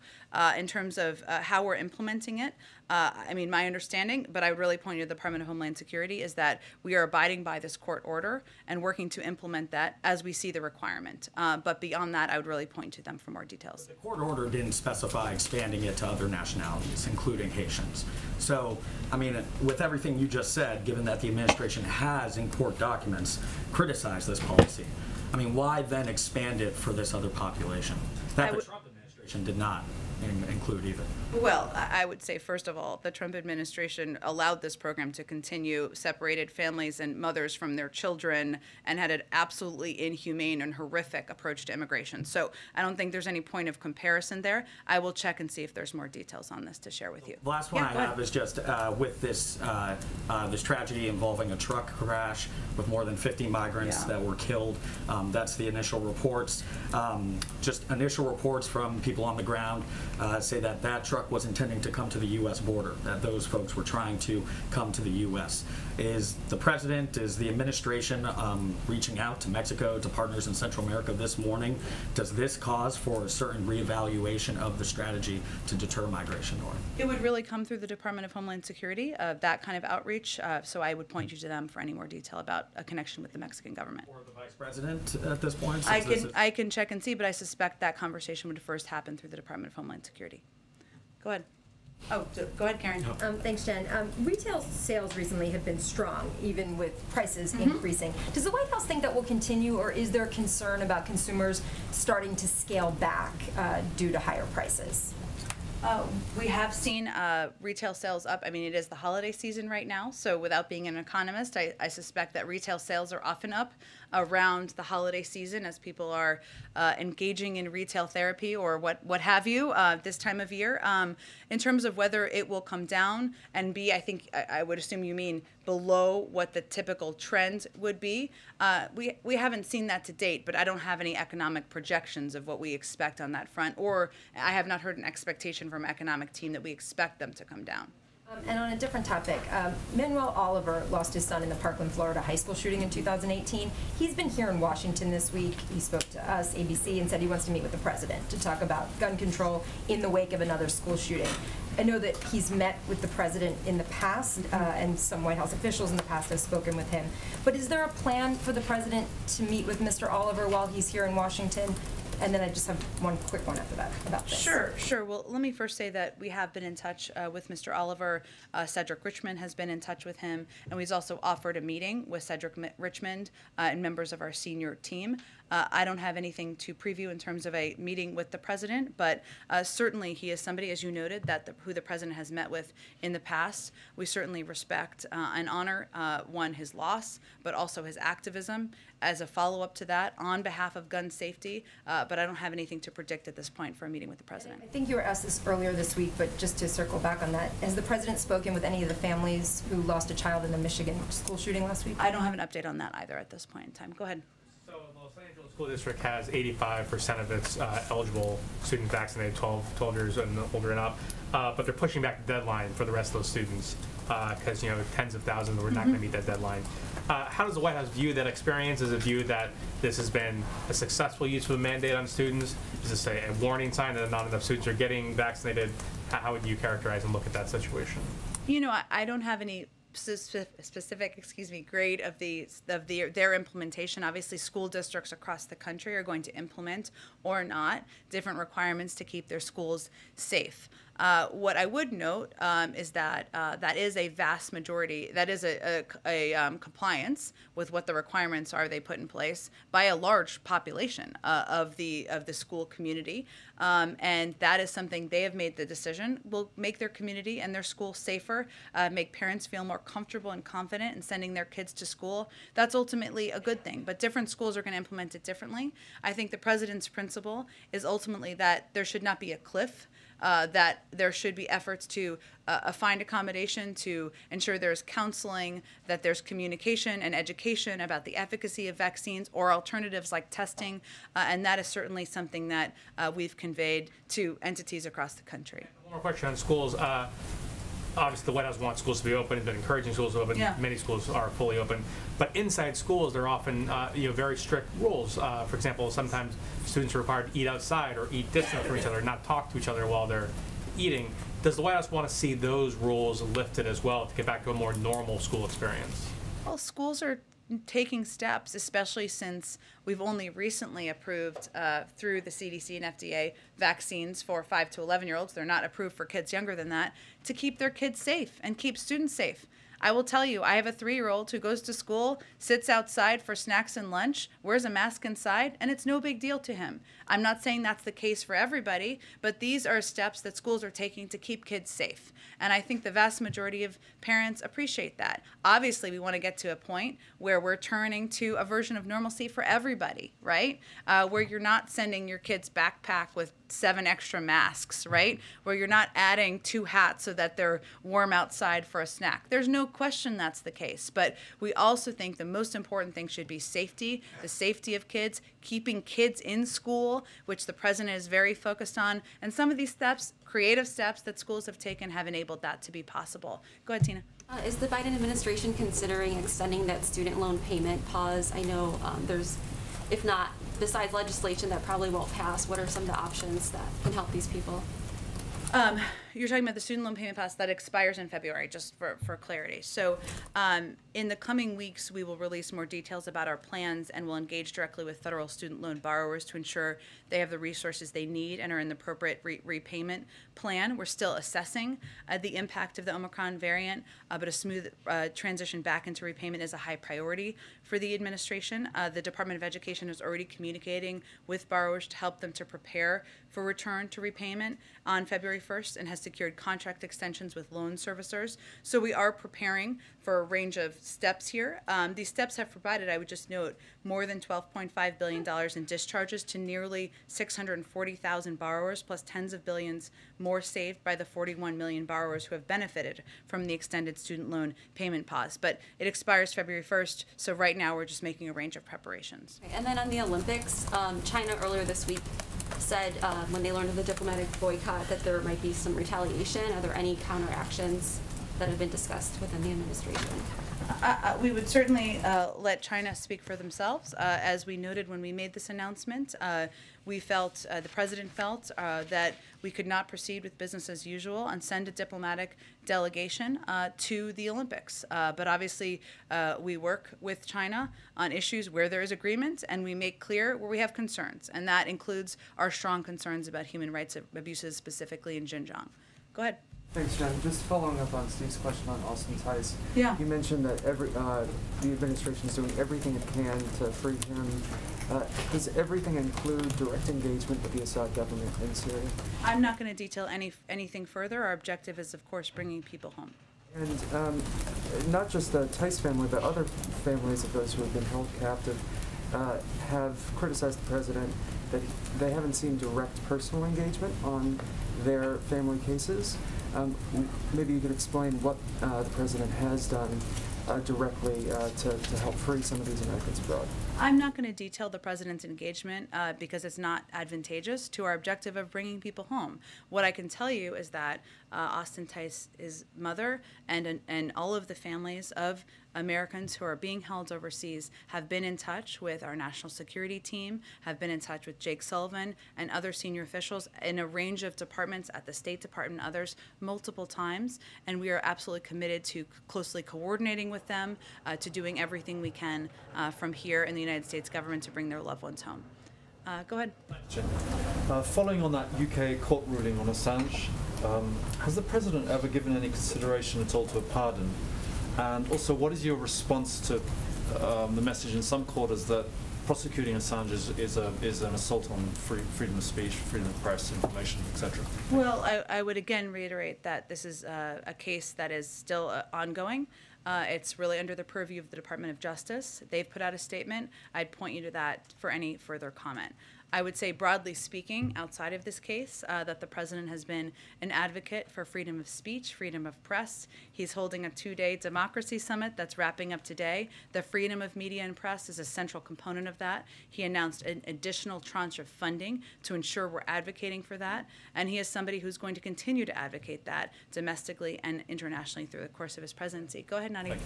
In terms of how we're implementing it, I mean, my understanding, but I would really point you to the Department of Homeland Security, is that we are abiding by this court order and working to implement that as we see the requirement. But beyond that, I would really point to them for more details. The court order didn't specify expanding it to other nationalities, including Haitians. So, I mean, with everything you just said, given that the administration has, in court documents, criticized this policy, I mean, why then expand it for this other population that the Trump administration did not include either? Well, I would say, first of all, the Trump administration allowed this program to continue, separated families and mothers from their children, and had an absolutely inhumane and horrific approach to immigration. So I don't think there's any point of comparison there. I will check and see if there's more details on this to share with you. The last one I have is just with this this tragedy involving a truck crash with more than 50 migrants that were killed. That's the initial reports. Just initial reports from people on the ground say that that truck was intending to come to the U.S. border, that those folks were trying to come to the U.S. Is the president, is the administration reaching out to Mexico, to partners in Central America this morning? Does this cause for a certain reevaluation of the strategy to deter migration north? It would really come through the Department of Homeland Security, that kind of outreach, so I would point you to them for any more detail about a connection with the Mexican government. Or the vice president at this point? I can check and see, but I suspect that conversation would first happen through the Department of Homeland Security. Go ahead. Oh, go ahead, Karen. Thanks, Jen. Retail sales recently have been strong, even with prices increasing. Does the White House think that will continue, or is there concern about consumers starting to scale back due to higher prices? We have seen retail sales up. I mean, it is the holiday season right now, so without being an economist, I suspect that retail sales are often up around the holiday season as people are engaging in retail therapy or what have you this time of year. In terms of whether it will come down and be, I think I would assume you mean below what the typical trend would be. We haven't seen that to date, but I don't have any economic projections of what we expect on that front, or I have not heard an expectation from economic team that we expect them to come down. And on a different topic, Manuel Oliver lost his son in the Parkland, Florida high school shooting in 2018. He's been here in Washington this week. He spoke to us, ABC, and said he wants to meet with the president to talk about gun control in the wake of another school shooting. I know that he's met with the president in the past, and some White House officials in the past have spoken with him. But is there a plan for the president to meet with Mr. Oliver while he's here in Washington? And then I just have one quick one after that about this. Sure. Well, let me first say that we have been in touch with Mr. Oliver. Cedric Richmond has been in touch with him, and we've also offered a meeting with Cedric Richmond and members of our senior team. I don't have anything to preview in terms of a meeting with the president, but certainly he is somebody, as you noted, who the president has met with in the past. We certainly respect and honor, one, his loss, but also his activism as a follow-up to that on behalf of gun safety, but I don't have anything to predict at this point for a meeting with the president. I think you were asked this earlier this week, but just to circle back on that, has the president spoken with any of the families who lost a child in the Michigan school shooting last week? I don't have an update on that either at this point in time. Go ahead. So the Los Angeles School District has 85% of its eligible students vaccinated, 12 years and older and up, but they're pushing back the deadline for the rest of those students because tens of thousands were not going to meet that deadline. How does the White House view that experience? Is it viewed that this has been a successful use of a mandate on students? Is this a warning sign that not enough students are getting vaccinated? How would you characterize and look at that situation? I don't have any specific grade of their implementation. Obviously, school districts across the country are going to implement or not different requirements to keep their schools safe. What I would note is that that is a vast majority, that is a compliance with what the requirements are they put in place by a large population of the school community. And that is something they have made the decision will make their community and their school safer, make parents feel more comfortable and confident in sending their kids to school. That's ultimately a good thing, but different schools are going to implement it differently. I think the president's principle is ultimately that there should not be a cliff, that there should be efforts to find accommodation, to ensure there's counseling, that there's communication and education about the efficacy of vaccines or alternatives like testing, and that is certainly something that we've conveyed to entities across the country. One more question on schools. Obviously, the White House wants schools to be open and been encouraging schools to open. Yeah. Many schools are fully open. But inside schools, there are often very strict rules. For example, sometimes students are required to eat outside or eat distant from each other, not talk to each other while they're eating. Does the White House want to see those rules lifted as well to get back to a more normal school experience? Well, schools are taking steps, especially since we've only recently approved through the CDC and FDA vaccines for 5 to 11-year-olds. They're not approved for kids younger than that, to keep their kids safe and keep students safe. I will tell you, I have a 3-year-old who goes to school, sits outside for snacks and lunch, wears a mask inside, and it's no big deal to him. I'm not saying that's the case for everybody, but these are steps that schools are taking to keep kids safe. And I think the vast majority of parents appreciate that. Obviously, we want to get to a point where we're turning to a version of normalcy for everybody, right? Where you're not sending your kids backpack with 7 extra masks, right? Where you're not adding 2 hats so that they're warm outside for a snack. There's no question that's the case, but we also think the most important thing should be safety, the safety of kids, keeping kids in school, which the president is very focused on, and some of these steps, creative steps that schools have taken, have enabled that to be possible. Go ahead, Tina. Is the Biden administration considering extending that student loan payment pause? I know there's, if not, besides legislation that probably won't pass, what are some of the options that can help these people? You're talking about the student loan payment pass that expires in February, just for clarity. So in the coming weeks, we will release more details about our plans, and we'll engage directly with federal student loan borrowers to ensure they have the resources they need and are in the appropriate repayment plan. We're still assessing the impact of the Omicron variant, but a smooth transition back into repayment is a high priority for the administration. The Department of Education is already communicating with borrowers to help them to prepare for return to repayment on February 1st and has secured contract extensions with loan servicers. So we are preparing for a range of steps here. These steps have provided, I would just note, more than $12.5 billion in discharges to nearly 640,000 borrowers, plus tens of billions more saved by the 41 million borrowers who have benefited from the extended student loan payment pause. But it expires February 1st, so right now we're just making a range of preparations. Okay. And then on the Olympics, China earlier this week said when they learned of the diplomatic boycott that there might be some retaliation. Are there any counteractions that have been discussed within the administration? We would certainly let China speak for themselves. As we noted when we made this announcement, we felt, the president felt, that we could not proceed with business as usual and send a diplomatic delegation to the Olympics. But obviously, we work with China on issues where there is agreement, and we make clear where we have concerns. And that includes our strong concerns about human rights abuses, specifically in Xinjiang. Go ahead. Thanks, Jen. Just following up on Steve's question on Austin Tice. Yeah. You mentioned that the administration is doing everything it can to free him. Does everything include direct engagement with the Assad government in Syria? I'm not going to detail anything further. Our objective is, of course, bringing people home. And not just the Tice family, but other families of those who have been held captive have criticized the president that they haven't seen direct personal engagement on their family cases. Maybe you could explain what the president has done directly to help free some of these Americans abroad. I'm not going to detail the president's engagement because it's not advantageous to our objective of bringing people home. What I can tell you is that Austin Tice's mother and all of the families of Americans who are being held overseas have been in touch with our national security team, have been in touch with Jake Sullivan and other senior officials in a range of departments at the State Department and others multiple times, and we are absolutely committed to closely coordinating with them, to doing everything we can from here in the United States government to bring their loved ones home. Go ahead. Following on that UK court ruling on Assange, has the president ever given any consideration at all to a pardon? And also, what is your response to the message in some quarters that prosecuting Assange is an assault on freedom of speech, freedom of press, information, etc.? Well, I would again reiterate that this is a case that is still ongoing. It's really under the purview of the Department of Justice. They've put out a statement. I'd point you to that for any further comment. I would say, broadly speaking, outside of this case, that the president has been an advocate for freedom of speech, freedom of press. He's holding a 2-day democracy summit that's wrapping up today. The freedom of media and press is a central component of that. He announced an additional tranche of funding to ensure we're advocating for that. And he is somebody who's going to continue to advocate that domestically and internationally through the course of his presidency. Go ahead, Nadia.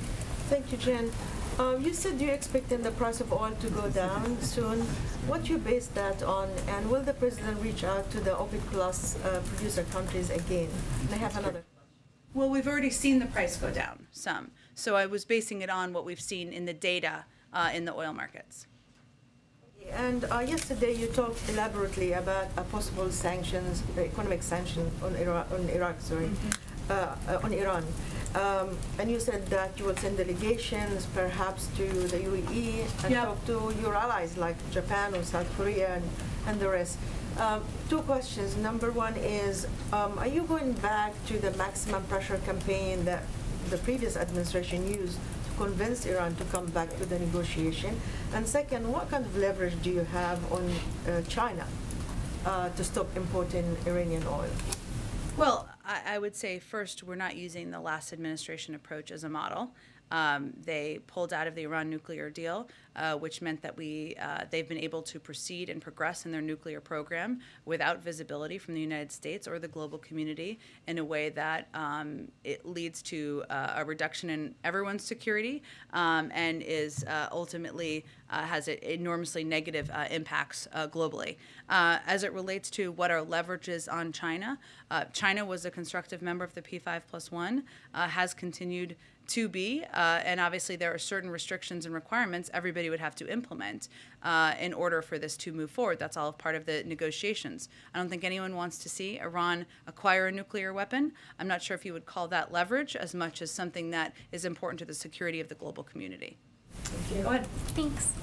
Thank you, Jen. You said you're expecting the price of oil to go down soon. What do you base that on, and will the president reach out to the OPEC Plus producer countries again? And I have another. Well, we've already seen the price go down some, so I was basing it on what we've seen in the data in the oil markets. And yesterday you talked elaborately about possible sanctions, economic sanctions on Iraq, on Iran. And you said that you will send delegations perhaps to the UAE and talk to your allies like Japan or South Korea and the rest. 2 questions. Number one is, are you going back to the maximum pressure campaign that the previous administration used to convince Iran to come back to the negotiation? And second, what kind of leverage do you have on China to stop importing Iranian oil? Well, I would say first, we're not using the last administration approach as a model. They pulled out of the Iran nuclear deal, which meant that they've been able to proceed and progress in their nuclear program without visibility from the United States or the global community in a way that it leads to a reduction in everyone's security and is ultimately has enormously negative impacts globally. As it relates to what our leverage is on China, China was a constructive member of the P5+1, has continued to be, and obviously there are certain restrictions and requirements everybody would have to implement in order for this to move forward. That's all part of the negotiations. I don't think anyone wants to see Iran acquire a nuclear weapon. I'm not sure if you would call that leverage as much as something that is important to the security of the global community. Go ahead. Thanks.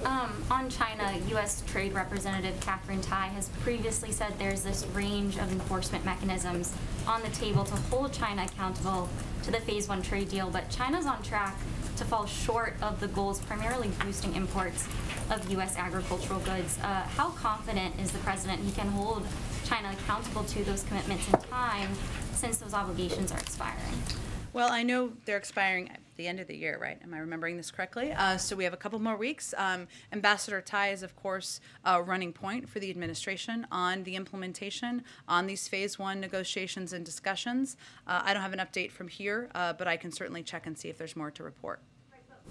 On China, U.S. Trade Representative Catherine Tai has previously said there's this range of enforcement mechanisms on the table to hold China accountable to the Phase 1 trade deal, but China's on track to fall short of the goals, primarily boosting imports of U.S. agricultural goods. How confident is the president he can hold China accountable to those commitments in time, since those obligations are expiring? Well, I know they're expiring the end of the year, right? Am I remembering this correctly? So we have a couple more weeks. Ambassador Tai is, of course, a running point for the administration on the implementation on these phase 1 negotiations and discussions. I don't have an update from here, but I can certainly check and see if there's more to report.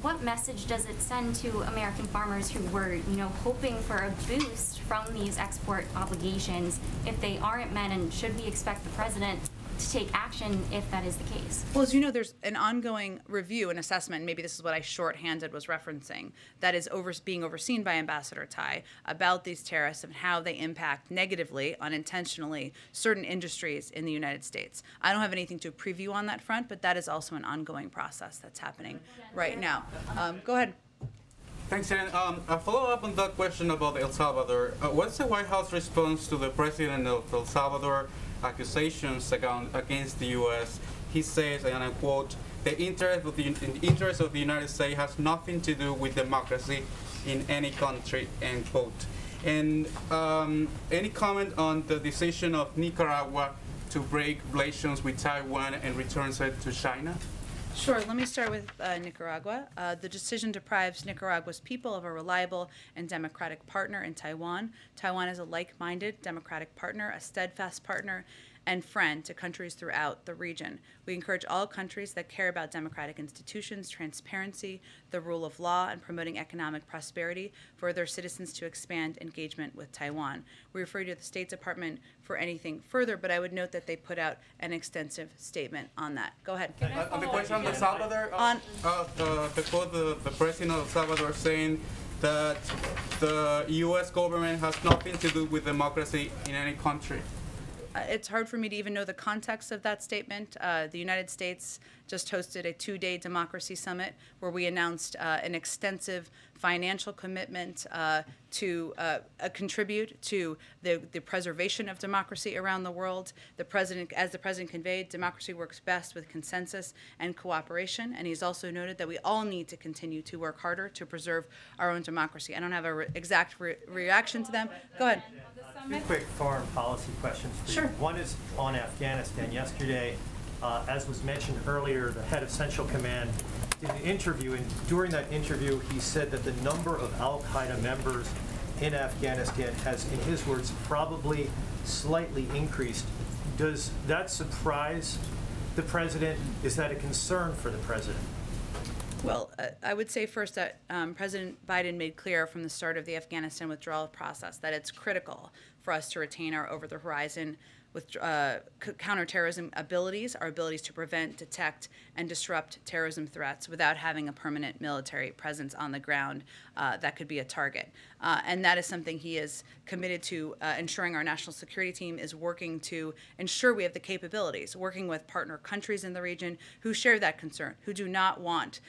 What message does it send to American farmers who were, hoping for a boost from these export obligations if they aren't met, and should we expect the president to take action if that is the case? Well, as you know, there's an ongoing review and assessment, and maybe this is what I shorthanded was referencing, that is being overseen by Ambassador Tai about these tariffs and how they impact negatively, unintentionally, certain industries in the United States. I don't have anything to preview on that front, but that is also an ongoing process that's happening right now. Go ahead. Thanks, Jen. A follow-up on that question about El Salvador. What's the White House response to the president of El Salvador accusations against the U.S.? He says, and I quote, the interest of the United States has nothing to do with democracy in any country, end quote. And any comment on the decision of Nicaragua to break relations with Taiwan and return it to China? Sure. Let me start with Nicaragua. The decision deprives Nicaragua's people of a reliable and democratic partner in Taiwan. Taiwan is a like-minded democratic partner, a steadfast partner, and friend to countries throughout the region. We encourage all countries that care about democratic institutions, transparency, the rule of law, and promoting economic prosperity for their citizens to expand engagement with Taiwan. We refer to the State Department for anything further, but I would note that they put out an extensive statement on that. Go ahead. On the question on El Salvador, the president of El Salvador saying that the U.S. government has nothing to do with democracy in any country. It's hard for me to even know the context of that statement. The United States just hosted a 2-day democracy summit where we announced an extensive financial commitment to contribute to the preservation of democracy around the world. As the president conveyed, democracy works best with consensus and cooperation, and he's also noted that we all need to continue to work harder to preserve our own democracy. I don't have an exact reaction to them. Go ahead. Two quick foreign policy questions for you. Sure. One is on Afghanistan. Yesterday, as was mentioned earlier, the head of Central Command did an interview, and during that interview, he said that the number of al-Qaeda members in Afghanistan has, in his words, probably slightly increased. Does that surprise the president? Is that a concern for the president? Well, I would say first that President Biden made clear from the start of the Afghanistan withdrawal process that it's critical for us to retain our over-the-horizon with counterterrorism abilities, our abilities to prevent, detect, and disrupt terrorism threats without having a permanent military presence on the ground that could be a target. And that is something he is committed to ensuring our national security team is working to ensure we have the capabilities, working with partner countries in the region who share that concern, who do not want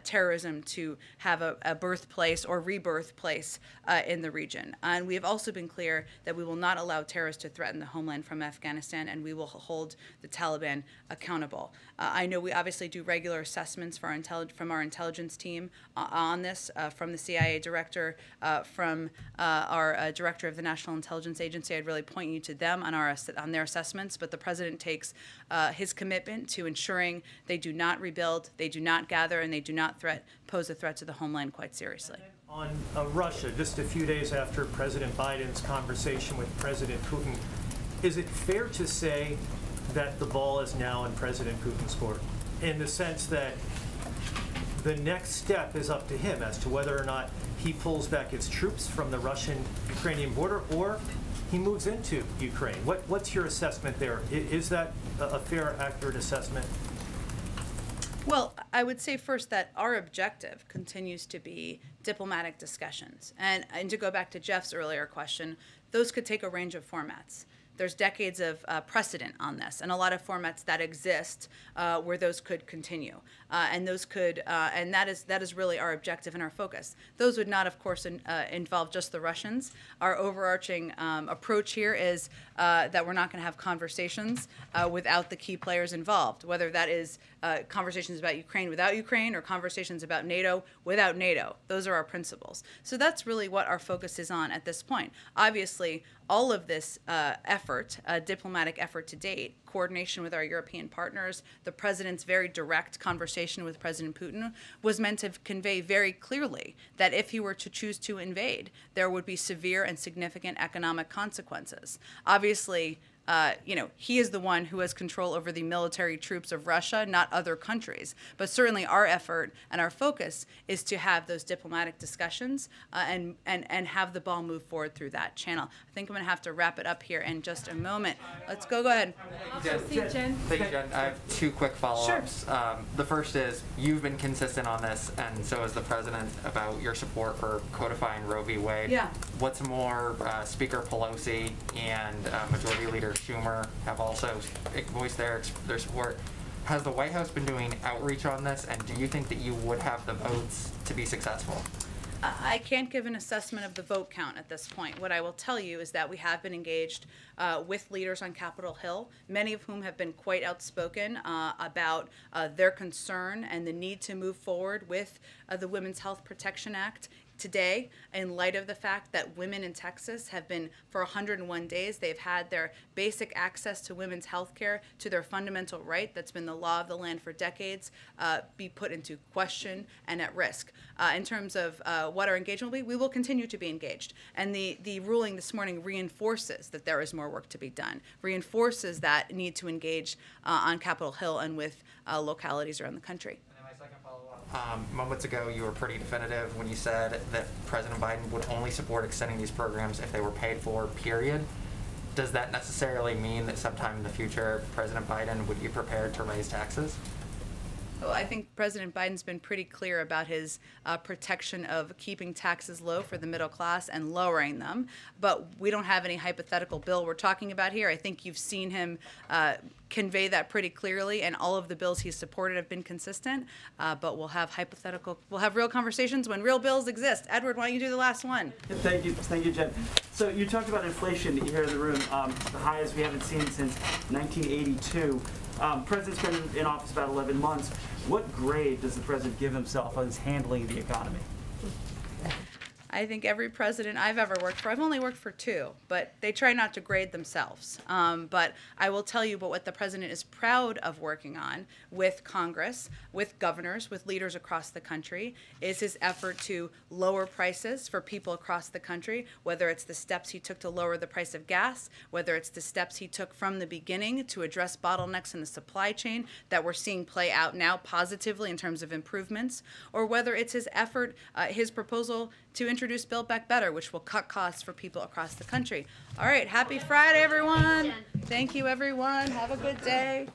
terrorism to have a birthplace or rebirth place in the region. And we have also been clear that we will not allow terrorists to threaten the homeland from Afghanistan, and we will hold the Taliban accountable. I know we obviously do regular assessments for from our intelligence team on this, from the CIA director, from our director of the National Intelligence Agency. I'd really point you to them on their assessments, but the president takes his commitment to ensuring they do not rebuild, they do not gather, and they do not pose a threat to the homeland quite seriously. On Russia, just a few days after President Biden's conversation with President Putin, is it fair to say that the ball is now in President Putin's court, in the sense that the next step is up to him as to whether or not he pulls back his troops from the Russian-Ukrainian border or he moves into Ukraine? What's your assessment there? Is that a fair, accurate assessment? Well, I would say first that our objective continues to be diplomatic discussions. And to go back to Jeff's earlier question, those could take a range of formats. There's decades of precedent on this, and a lot of formats that exist where those could continue, and that is really our objective and our focus. Those would not, of course, involve just the Russians. Our overarching approach here is that we're not going to have conversations without the key players involved, whether that is conversations about Ukraine without Ukraine or conversations about NATO without NATO. Those are our principles. So that's really what our focus is on at this point. Obviously, all of this effort, diplomatic effort to date, coordination with our European partners, the president's very direct conversation with President Putin was meant to convey very clearly that if he were to choose to invade, there would be severe and significant economic consequences. Obviously, he is the one who has control over the military troops of Russia, not other countries. But certainly our effort and our focus is to have those diplomatic discussions and have the ball move forward through that channel. I think I'm going to have to wrap it up here in just a moment. Let's go ahead. Thank you, Jen. I have two quick follow-ups. Sure. The first is, you've been consistent on this, and so has the president, about your support for codifying Roe v. Wade. Yeah. What's more, Speaker Pelosi and Majority Leader Schumer have also voiced their support. Has the White House been doing outreach on this, and do you think that you would have the votes to be successful? I can't give an assessment of the vote count at this point. What I will tell you is that we have been engaged with leaders on Capitol Hill, many of whom have been quite outspoken about their concern and the need to move forward with the Women's Health Protection Act. Today, in light of the fact that women in Texas have been, for 101 days, they've had their basic access to women's health care, to their fundamental right that's been the law of the land for decades, be put into question and at risk. In terms of what our engagement will be, we will continue to be engaged. And the ruling this morning reinforces that there is more work to be done, reinforces that need to engage on Capitol Hill and with localities around the country. Moments ago, you were pretty definitive when you said that President Biden would only support extending these programs if they were paid for, period. Does that necessarily mean that sometime in the future, President Biden would be prepared to raise taxes? Well, I think President Biden's been pretty clear about his protection of keeping taxes low for the middle class and lowering them. But we don't have any hypothetical bill we're talking about here. I think you've seen him convey that pretty clearly, and all of the bills he's supported have been consistent. But we'll have real conversations when real bills exist. Edward, why don't you do the last one? Thank you, Jen. So you talked about inflation here in the room, the highest we haven't seen since 1982. President's been in office about 11 months. What grade does the president give himself on his handling the economy? I think every president I've ever worked for, I've only worked for two, but they try not to grade themselves. But I will tell you, but what the president is proud of working on with Congress, with governors, with leaders across the country, is his effort to lower prices for people across the country, whether it's the steps he took to lower the price of gas, whether it's the steps he took from the beginning to address bottlenecks in the supply chain that we're seeing play out now positively in terms of improvements, or whether it's his effort, his proposal to introduce Build Back Better, which will cut costs for people across the country. All right, happy Friday, everyone. Thank you, everyone. Have a good day.